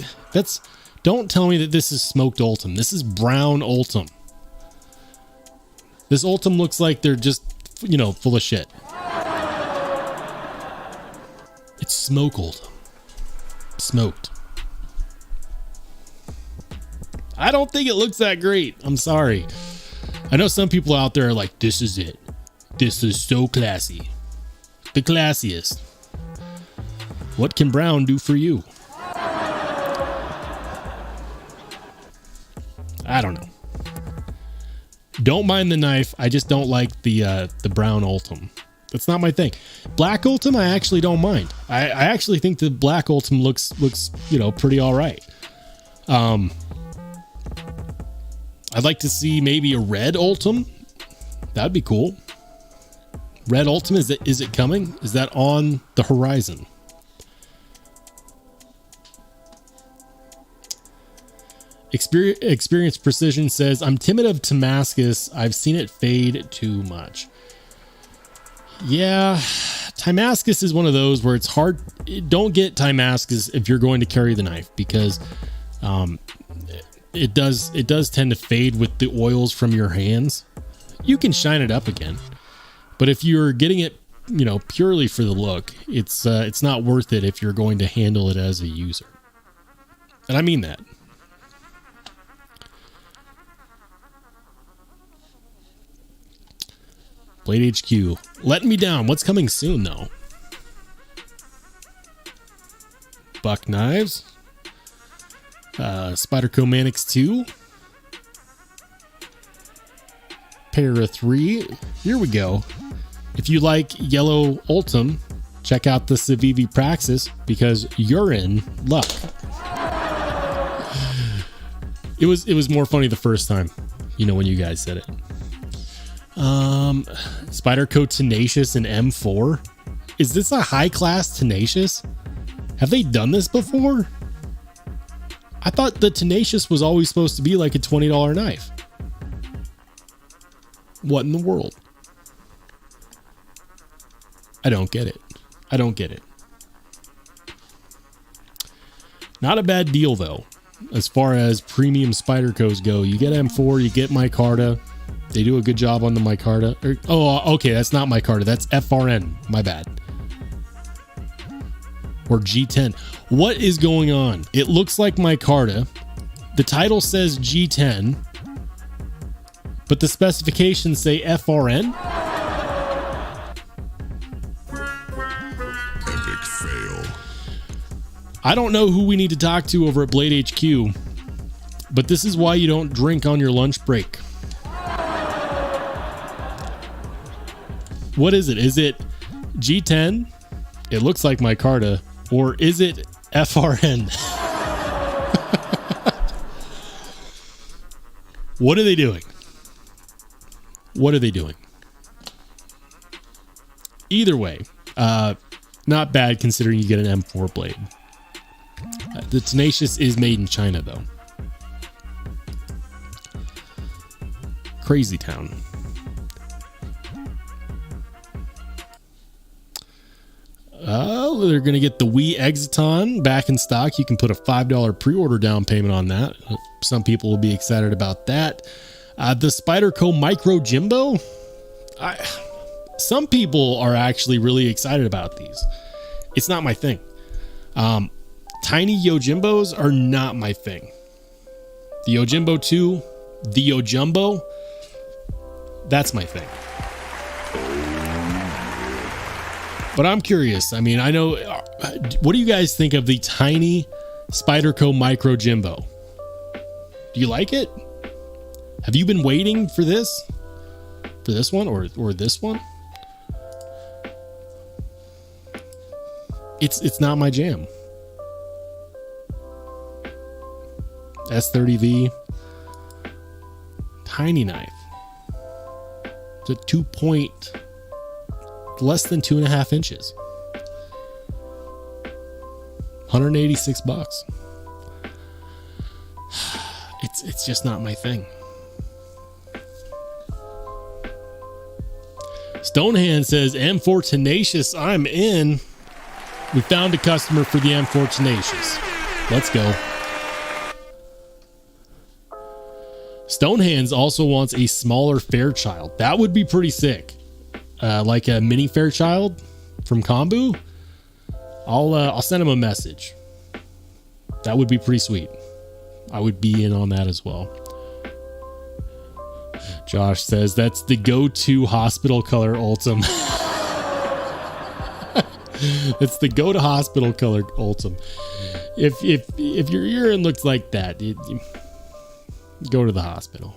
Don't tell me that this is smoked Ultim. This is brown Ultim. This Ultim looks like they're just, full of shit. It's smoke Ultim. Smoked. I don't think it looks that great. I'm sorry. I know some people out there are like, this is it. This is so classy. The classiest. What can brown do for you? I don't know. Don't mind the knife. I just don't like the brown Ultim. That's not my thing. Black Ultim, I actually don't mind. I actually think the black Ultim looks pretty all right. I'd like to see maybe a red Ultim. That'd be cool. Red Ultim, is it coming? Is that on the horizon? Experience Precision says, I'm timid of Timascus. I've seen it fade too much. Yeah, Timascus is one of those where it's hard. Don't get Timascus if you're going to carry the knife, because it does tend to fade with the oils from your hands. You can shine it up again, but if you're getting it, purely for the look, it's not worth it if you're going to handle it as a user. And I mean that. Blade HQ, letting me down. What's coming soon, though? Buck Knives. Spyderco Manix 2. Para 3. Here we go. If you like yellow Ultim, check out the Civivi Praxis, because you're in luck. It was more funny the first time, when you guys said it. Spyderco Tenacious and M4. Is this a high class Tenacious? Have they done this before? I thought the Tenacious was always supposed to be like a $20 knife. What in the world? I don't get it. I don't get it. Not a bad deal though. As far as premium Spydercos go, you get M4, you get micarta. They do a good job on the micarta. Oh, okay, that's not micarta. That's FRN. My bad. Or G10. What is going on? It looks like micarta. The title says G10, but the specifications say FRN. Epic fail. I don't know who we need to talk to over at Blade HQ, but this is why you don't drink on your lunch break. What is it? Is it G10? It looks like micarta. Or is it FRN? What are they doing? What are they doing? Either way, not bad considering you get an M4 blade. The Tenacious is made in China though. Crazy town. They're going to get the Wii Exiton back in stock. You can put a $5 pre-order down payment on that. Some people will be excited about that. The Spyderco Micro Jimbo. Some people are actually really excited about these. It's not my thing. Tiny Yojimbos are not my thing. The Yojimbo 2, the Yojumbo, that's my thing. But I'm curious. I mean, I know. What do you guys think of the tiny Spyderco Micro Jimbo? Do you like it? Have you been waiting for this? For this one or this one? It's not my jam. S30V. Tiny knife. It's a 2 point... less than 2.5 inches. $186. It's just not my thing. Stonehand says M4 Tenacious, I'm in. We found a customer for the M4 Tenacious. Let's go. Stonehands also wants a smaller Fairchild. That would be pretty sick. Like a mini Fairchild from Kombu. I'll send him a message. That would be pretty sweet. I would be in on that as well. Josh says that's the go-to hospital color Ultim. It's the go-to hospital color Ultim. If your urine looks like that, you go to the hospital.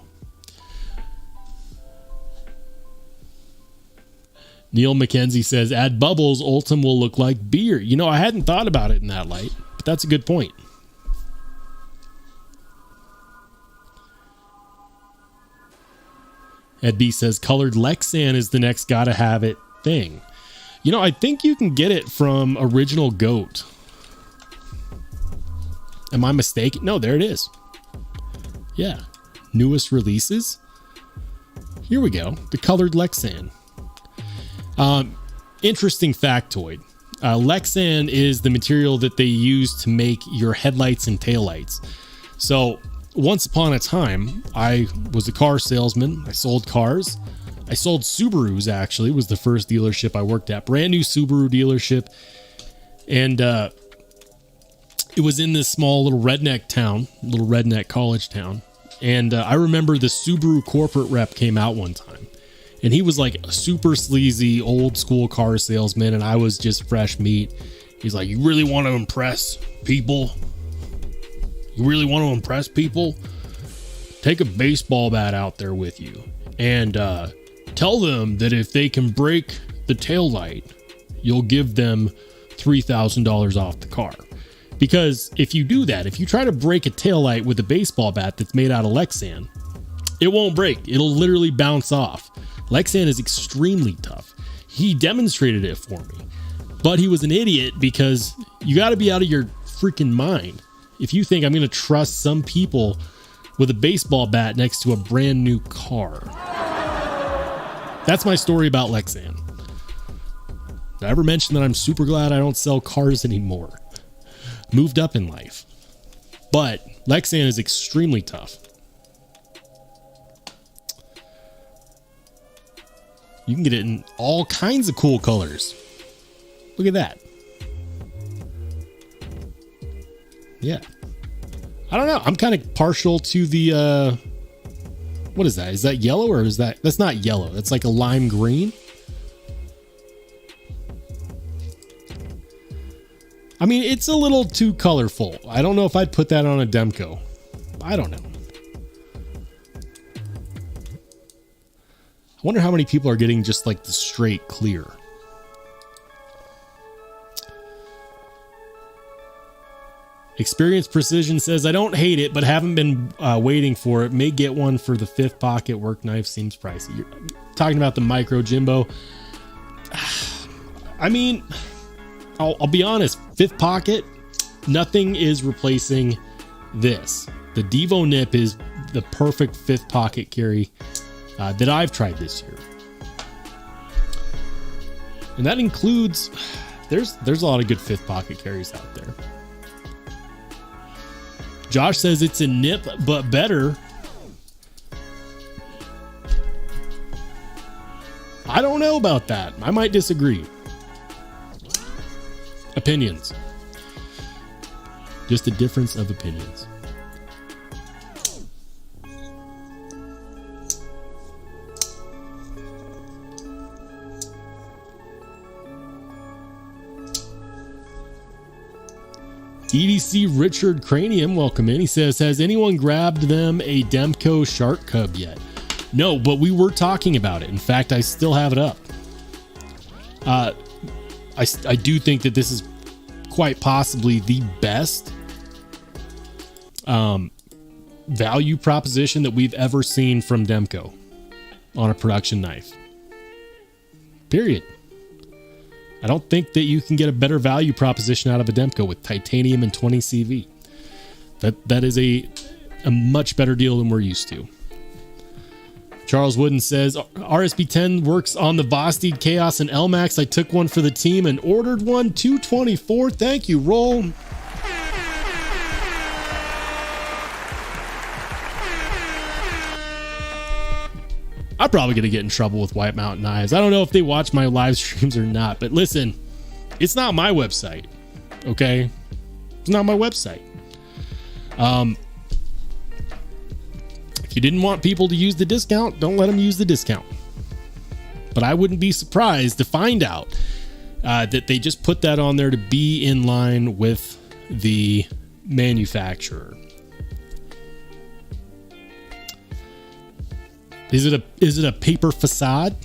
Neil McKenzie says, add bubbles, Ultim will look like beer. You know, I hadn't thought about it in that light, but that's a good point. Ed B says, colored Lexan is the next gotta have it thing. You know, I think you can get it from Original Goat. Am I mistaken? No, there it is. Yeah. Newest releases. Here we go. The colored Lexan. Interesting factoid. Lexan is the material that they use to make your headlights and taillights. So once upon a time, I was a car salesman. I sold cars. I sold Subarus, actually. It was the first dealership I worked at. Brand new Subaru dealership. And it was in this small little redneck town, little redneck college town. And I remember the Subaru corporate rep came out one time. And he was like a super sleazy, old school car salesman. And I was just fresh meat. He's like, you really want to impress people? You really want to impress people? Take a baseball bat out there with you. And tell them that if they can break the taillight, you'll give them $3,000 off the car. Because if you do that, if you try to break a taillight with a baseball bat that's made out of Lexan, it won't break. It'll literally bounce off. Lexan is extremely tough. He demonstrated it for me, but he was an idiot because you got to be out of your freaking mind if you think I'm going to trust some people with a baseball bat next to a brand new car. That's my story about Lexan. Did I ever mention that I'm super glad I don't sell cars anymore? Moved up in life. But Lexan is extremely tough. You can get it in all kinds of cool colors. Look at that. Yeah. I don't know. I'm kind of partial to the, what is that? Is that yellow or is that's not yellow. That's like a lime green. I mean, it's a little too colorful. I don't know if I'd put that on a Demko. I don't know. I wonder how many people are getting just like the straight clear. Experience Precision says, I don't hate it, but haven't been waiting for it. May get one for the 5th pocket. Work knife seems pricey. You're talking about the micro Jimbo. I mean, I'll be honest. 5th pocket, nothing is replacing this. The Devo Nip is the perfect 5th pocket carry that I've tried this year. And that includes, there's a lot of good 5th pocket carries out there. Josh says it's a nip, but better. I don't know about that. I might disagree. Opinions. Just a difference of opinions. EDC Richard Cranium, welcome in. He says, has anyone grabbed them a Demko Shark Cub yet? No, but we were talking about it. In fact, I still have it up. I do think that this is quite possibly the best value proposition that we've ever seen from Demko on a production knife. Period. I don't think that you can get a better value proposition out of a Demko with titanium and 20 CV. That is a much better deal than we're used to. Charles Wooden says, RSB10 works on the Vostede Chaos and LMAX. I took one for the team and ordered one. 224. Thank you, Roll. I'm probably going to get in trouble with White Mountain Knives. I don't know if they watch my live streams or not, but listen, it's not my website. Okay. It's not my website. If you didn't want people to use the discount, don't let them use the discount. But I wouldn't be surprised to find out that they just put that on there to be in line with the manufacturer. Is it a paper facade?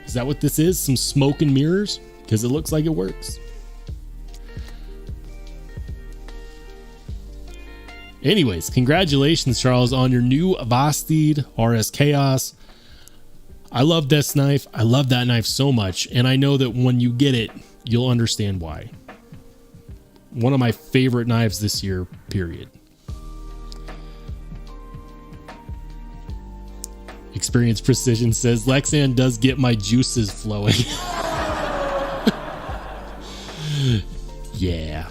Is that what this is? Some smoke and mirrors? Because it looks like it works. Anyways, congratulations, Charles, on your new Vostede RS Chaos. I love this knife. I love that knife so much. And I know that when you get it, you'll understand why. One of my favorite knives this year, period. Experience Precision says, Lexan does get my juices flowing. Yeah.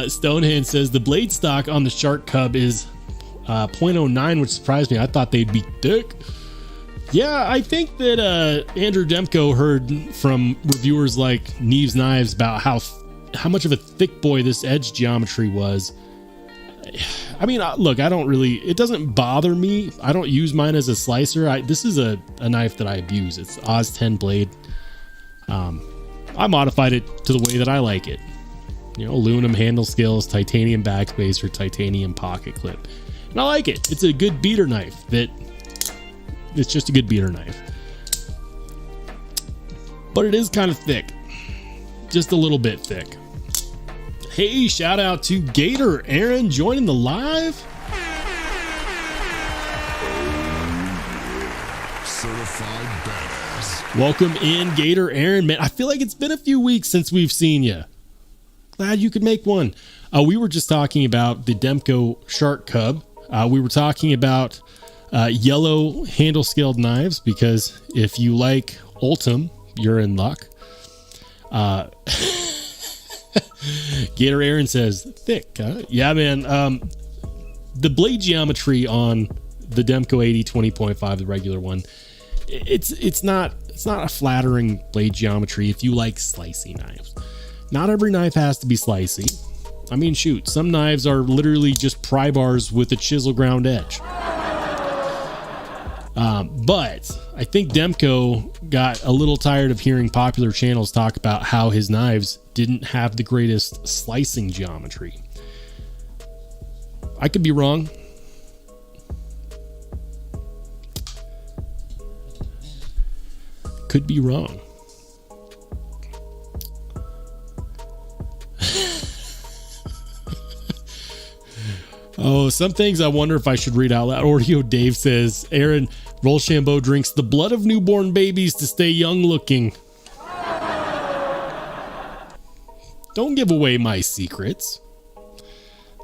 Stonehand says, the blade stock on the Shark Cub is 0.09, which surprised me. I thought they'd be thick. Yeah, I think that Andrew Demko heard from reviewers like Neves Knives about how much of a thick boy this edge geometry was. I mean, look, it doesn't bother me. I don't use mine as a slicer. This is a knife that I abuse. It's Oz 10 blade. I modified it to the way that I like it. You know, aluminum handle scales, titanium backspacer, titanium pocket clip. And I like it. It's a good beater knife. It's just a good beater knife. But it is kind of thick. Just a little bit thick. Hey, shout out to Gator Aaron joining the live. Certified badass. Welcome in, Gator Aaron, man. I feel like it's been a few weeks since we've seen you. Glad you could make one. We were just talking about the Demko Shark Cub. We were talking about yellow handle scaled knives, because if you like Ultim, you're in luck. Gator Aaron says thick, huh? Yeah, man. The blade geometry on the Demko 80 20.5, the regular one, it's not a flattering blade geometry if you like slicey knives. Not every knife has to be slicey. I mean, shoot, some knives are literally just pry bars with a chisel ground edge. But I think Demko got a little tired of hearing popular channels talk about how his knives didn't have the greatest slicing geometry. I could be wrong. Could be wrong. Oh, some things I wonder if I should read out loud. Oreo Dave says, Aaron, Rollshambo drinks the blood of newborn babies to stay young looking. Don't give away my secrets.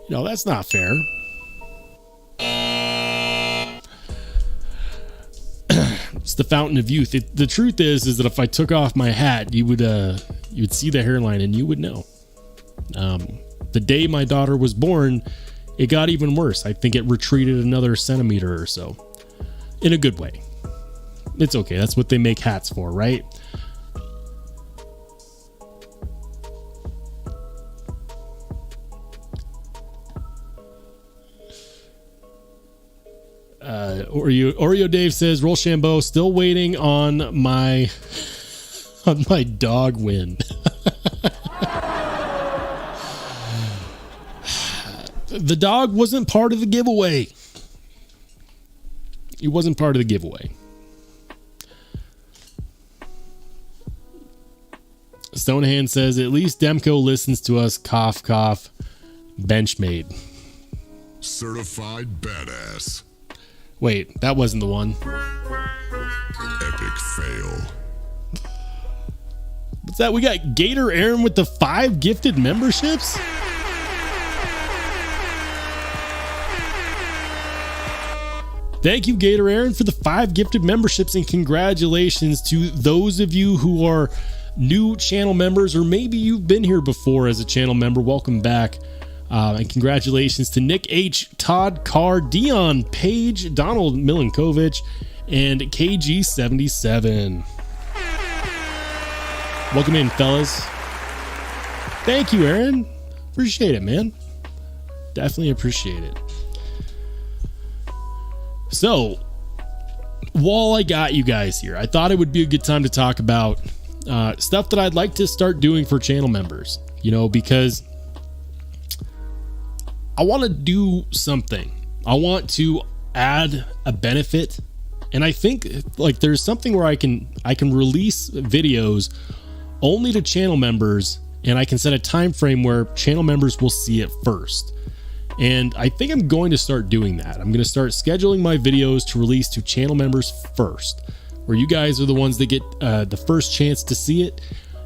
No, that's not fair. It's the fountain of youth. The truth is that if I took off my hat, you would see the hairline and you would know. The day my daughter was born, it got even worse. I think it retreated another centimeter or so. In a good way. It's okay. That's what they make hats for, right? Oreo Dave says, Rollshambo still waiting on my dog win. The dog wasn't part of the giveaway. He wasn't part of the giveaway. Stonehand says, at least Demko listens to us. Cough, cough. Benchmade. Certified badass. Wait, that wasn't the one. Epic fail. What's that? We got Gator Aaron with the 5 gifted memberships? Thank you, Gator Aaron, for the 5 gifted memberships, and congratulations to those of you who are new channel members, or maybe you've been here before as a channel member. Welcome back. And congratulations to Nick H, Todd Carr, Dion Page, Donald Milinkovic, and KG77. Welcome in, fellas. Thank you, Aaron. Appreciate it, man. Definitely appreciate it. So, while I got you guys here, I thought it would be a good time to talk about stuff that I'd like to start doing for channel members, because I want to do something. I want to add a benefit, and I think like there's something where I can release videos only to channel members, and I can set a time frame where channel members will see it first. And I think I'm going to start doing that. I'm going to start scheduling my videos to release to channel members first, where you guys are the ones that get the first chance to see it,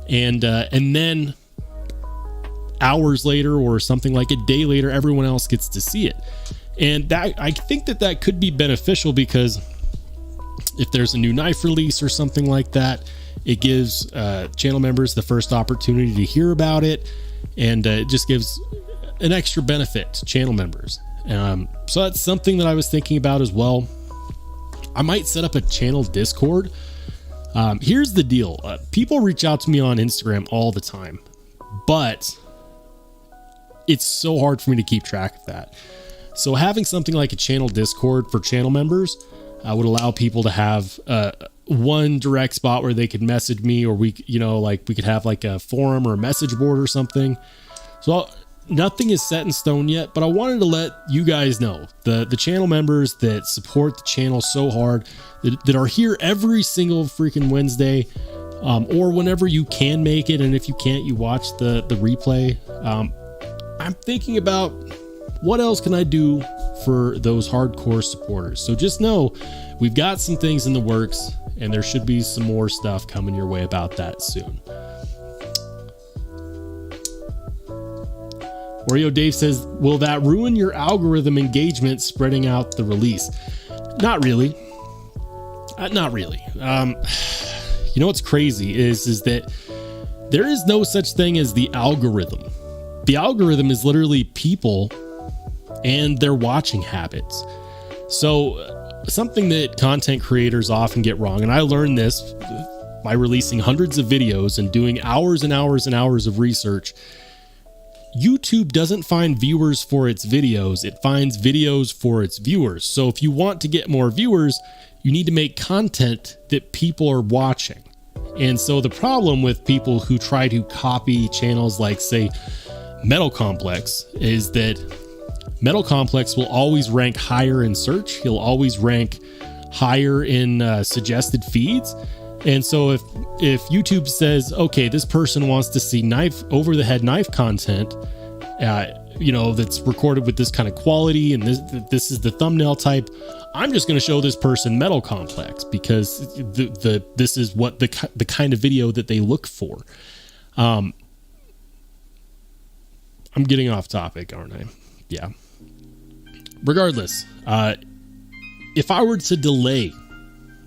and then hours later or something like a day later, everyone else gets to see it. And that, I think that could be beneficial, because if there's a new knife release or something like that, it gives channel members the first opportunity to hear about it, and it just gives an extra benefit to channel members. So that's something that I was thinking about as well. I might set up a channel Discord. Here's the deal. People reach out to me on Instagram all the time, but it's so hard for me to keep track of that. So having something like a channel Discord for channel members would allow people to have one direct spot where they could message me, or we could have like a forum or a message board or something. So nothing is set in stone yet, but I wanted to let you guys know, the channel members that support the channel so hard, that are here every single freaking Wednesday, or whenever you can make it, and if you can't, you watch the replay. I'm thinking about what else can I do for those hardcore supporters. So just know we've got some things in the works, and there should be some more stuff coming your way about that soon. Oreo Dave says, will that ruin your algorithm engagement spreading out the release? Not really. Not really. You know what's crazy is that there is no such thing as the algorithm. The algorithm is literally people and their watching habits. So something that content creators often get wrong, and I learned this by releasing hundreds of videos and doing hours and hours and hours of research. YouTube doesn't find viewers for its videos, it finds videos for its viewers. So if you want to get more viewers, you need to make content that people are watching. And so the problem with people who try to copy channels like, say, Metal Complex is that Metal Complex will always rank higher in search. He'll always rank higher in suggested feeds. And so if YouTube says, okay, this person wants to see over the head knife content, that's recorded with this kind of quality, and this is the thumbnail type, I'm just going to show this person Metal Complex because this is what the kind of video that they look for. I'm getting off topic, aren't I? Yeah. Regardless, if I were to delay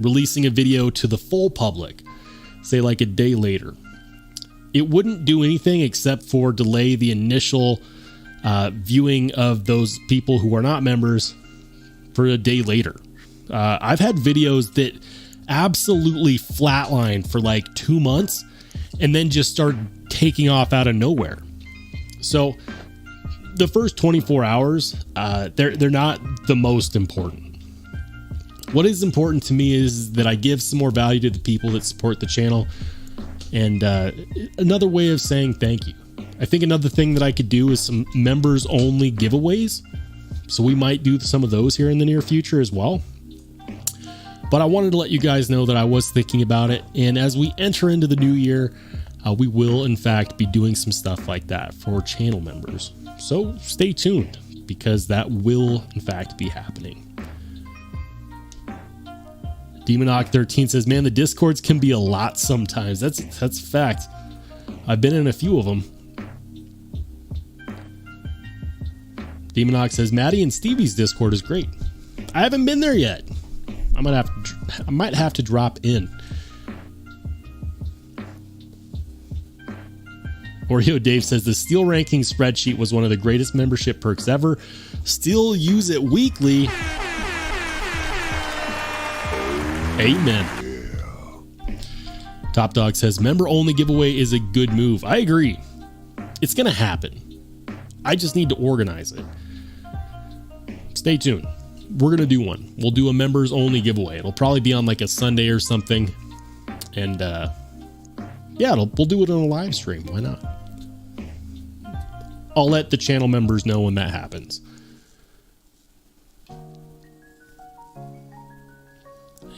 releasing a video to the full public, say like a day later, it wouldn't do anything except for delay the initial viewing of those people who are not members for a day later. I've had videos that absolutely flatlined for like 2 months and then just started taking off out of nowhere. So the first 24 hours, they're not the most important. What is important to me is that I give some more value to the people that support the channel, and another way of saying thank you. I think another thing that I could do is some members only giveaways. So we might do some of those here in the near future as well. But I wanted to let you guys know that I was thinking about it. And as we enter into the new year, we will in fact be doing some stuff like that for channel members. So stay tuned, because that will in fact be happening. Demonok13 says, man, the Discords can be a lot sometimes. That's a fact. I've been in a few of them. Demonok says, Maddie and Stevie's Discord is great. I haven't been there yet. I might have to drop in. Oreo Dave says, the Steel ranking spreadsheet was one of the greatest membership perks ever. Still use it weekly. Amen. Top Dog says, member only giveaway is a good move. I agree. It's going to happen. I just need to organize it. Stay tuned. We're going to do one. We'll do a members only giveaway. It'll probably be on like a Sunday or something. And yeah, we'll do it on a live stream. Why not? I'll let the channel members know when that happens.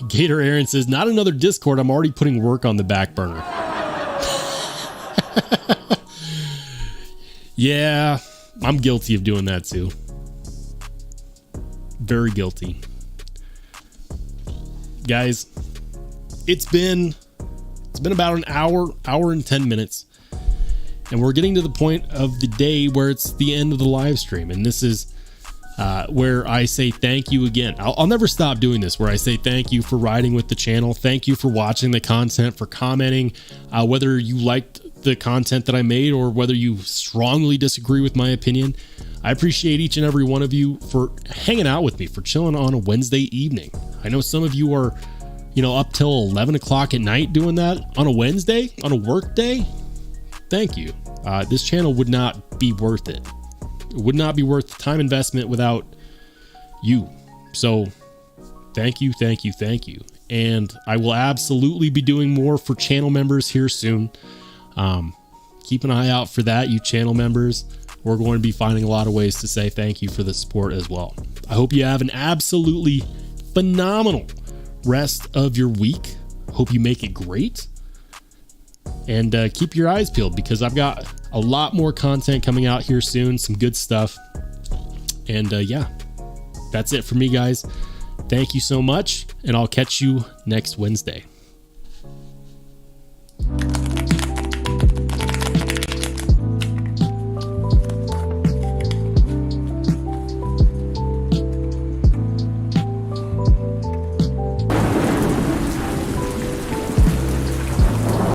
Gator Aaron says, not another Discord. I'm already putting work on the back burner. Yeah, I'm guilty of doing that too. Very guilty. Guys, it's been about an hour and 10 minutes. And we're getting to the point of the day where it's the end of the live stream. And this is where I say thank you again. I'll never stop doing this, where I say thank you for riding with the channel. Thank you for watching the content, for commenting, whether you liked the content that I made or whether you strongly disagree with my opinion. I appreciate each and every one of you for hanging out with me, for chilling on a Wednesday evening. I know some of you are, up till 11 o'clock at night doing that on a Wednesday, on a work day. Thank you. This channel would not be worth it. It would not be worth the time investment without you. So thank you, thank you, thank you. And I will absolutely be doing more for channel members here soon. Keep an eye out for that, you channel members. We're going to be finding a lot of ways to say thank you for the support as well. I hope you have an absolutely phenomenal rest of your week. Hope you make it great. And keep your eyes peeled, because I've got a lot more content coming out here soon. Some good stuff. And yeah, that's it for me, guys. Thank you so much, and I'll catch you next Wednesday.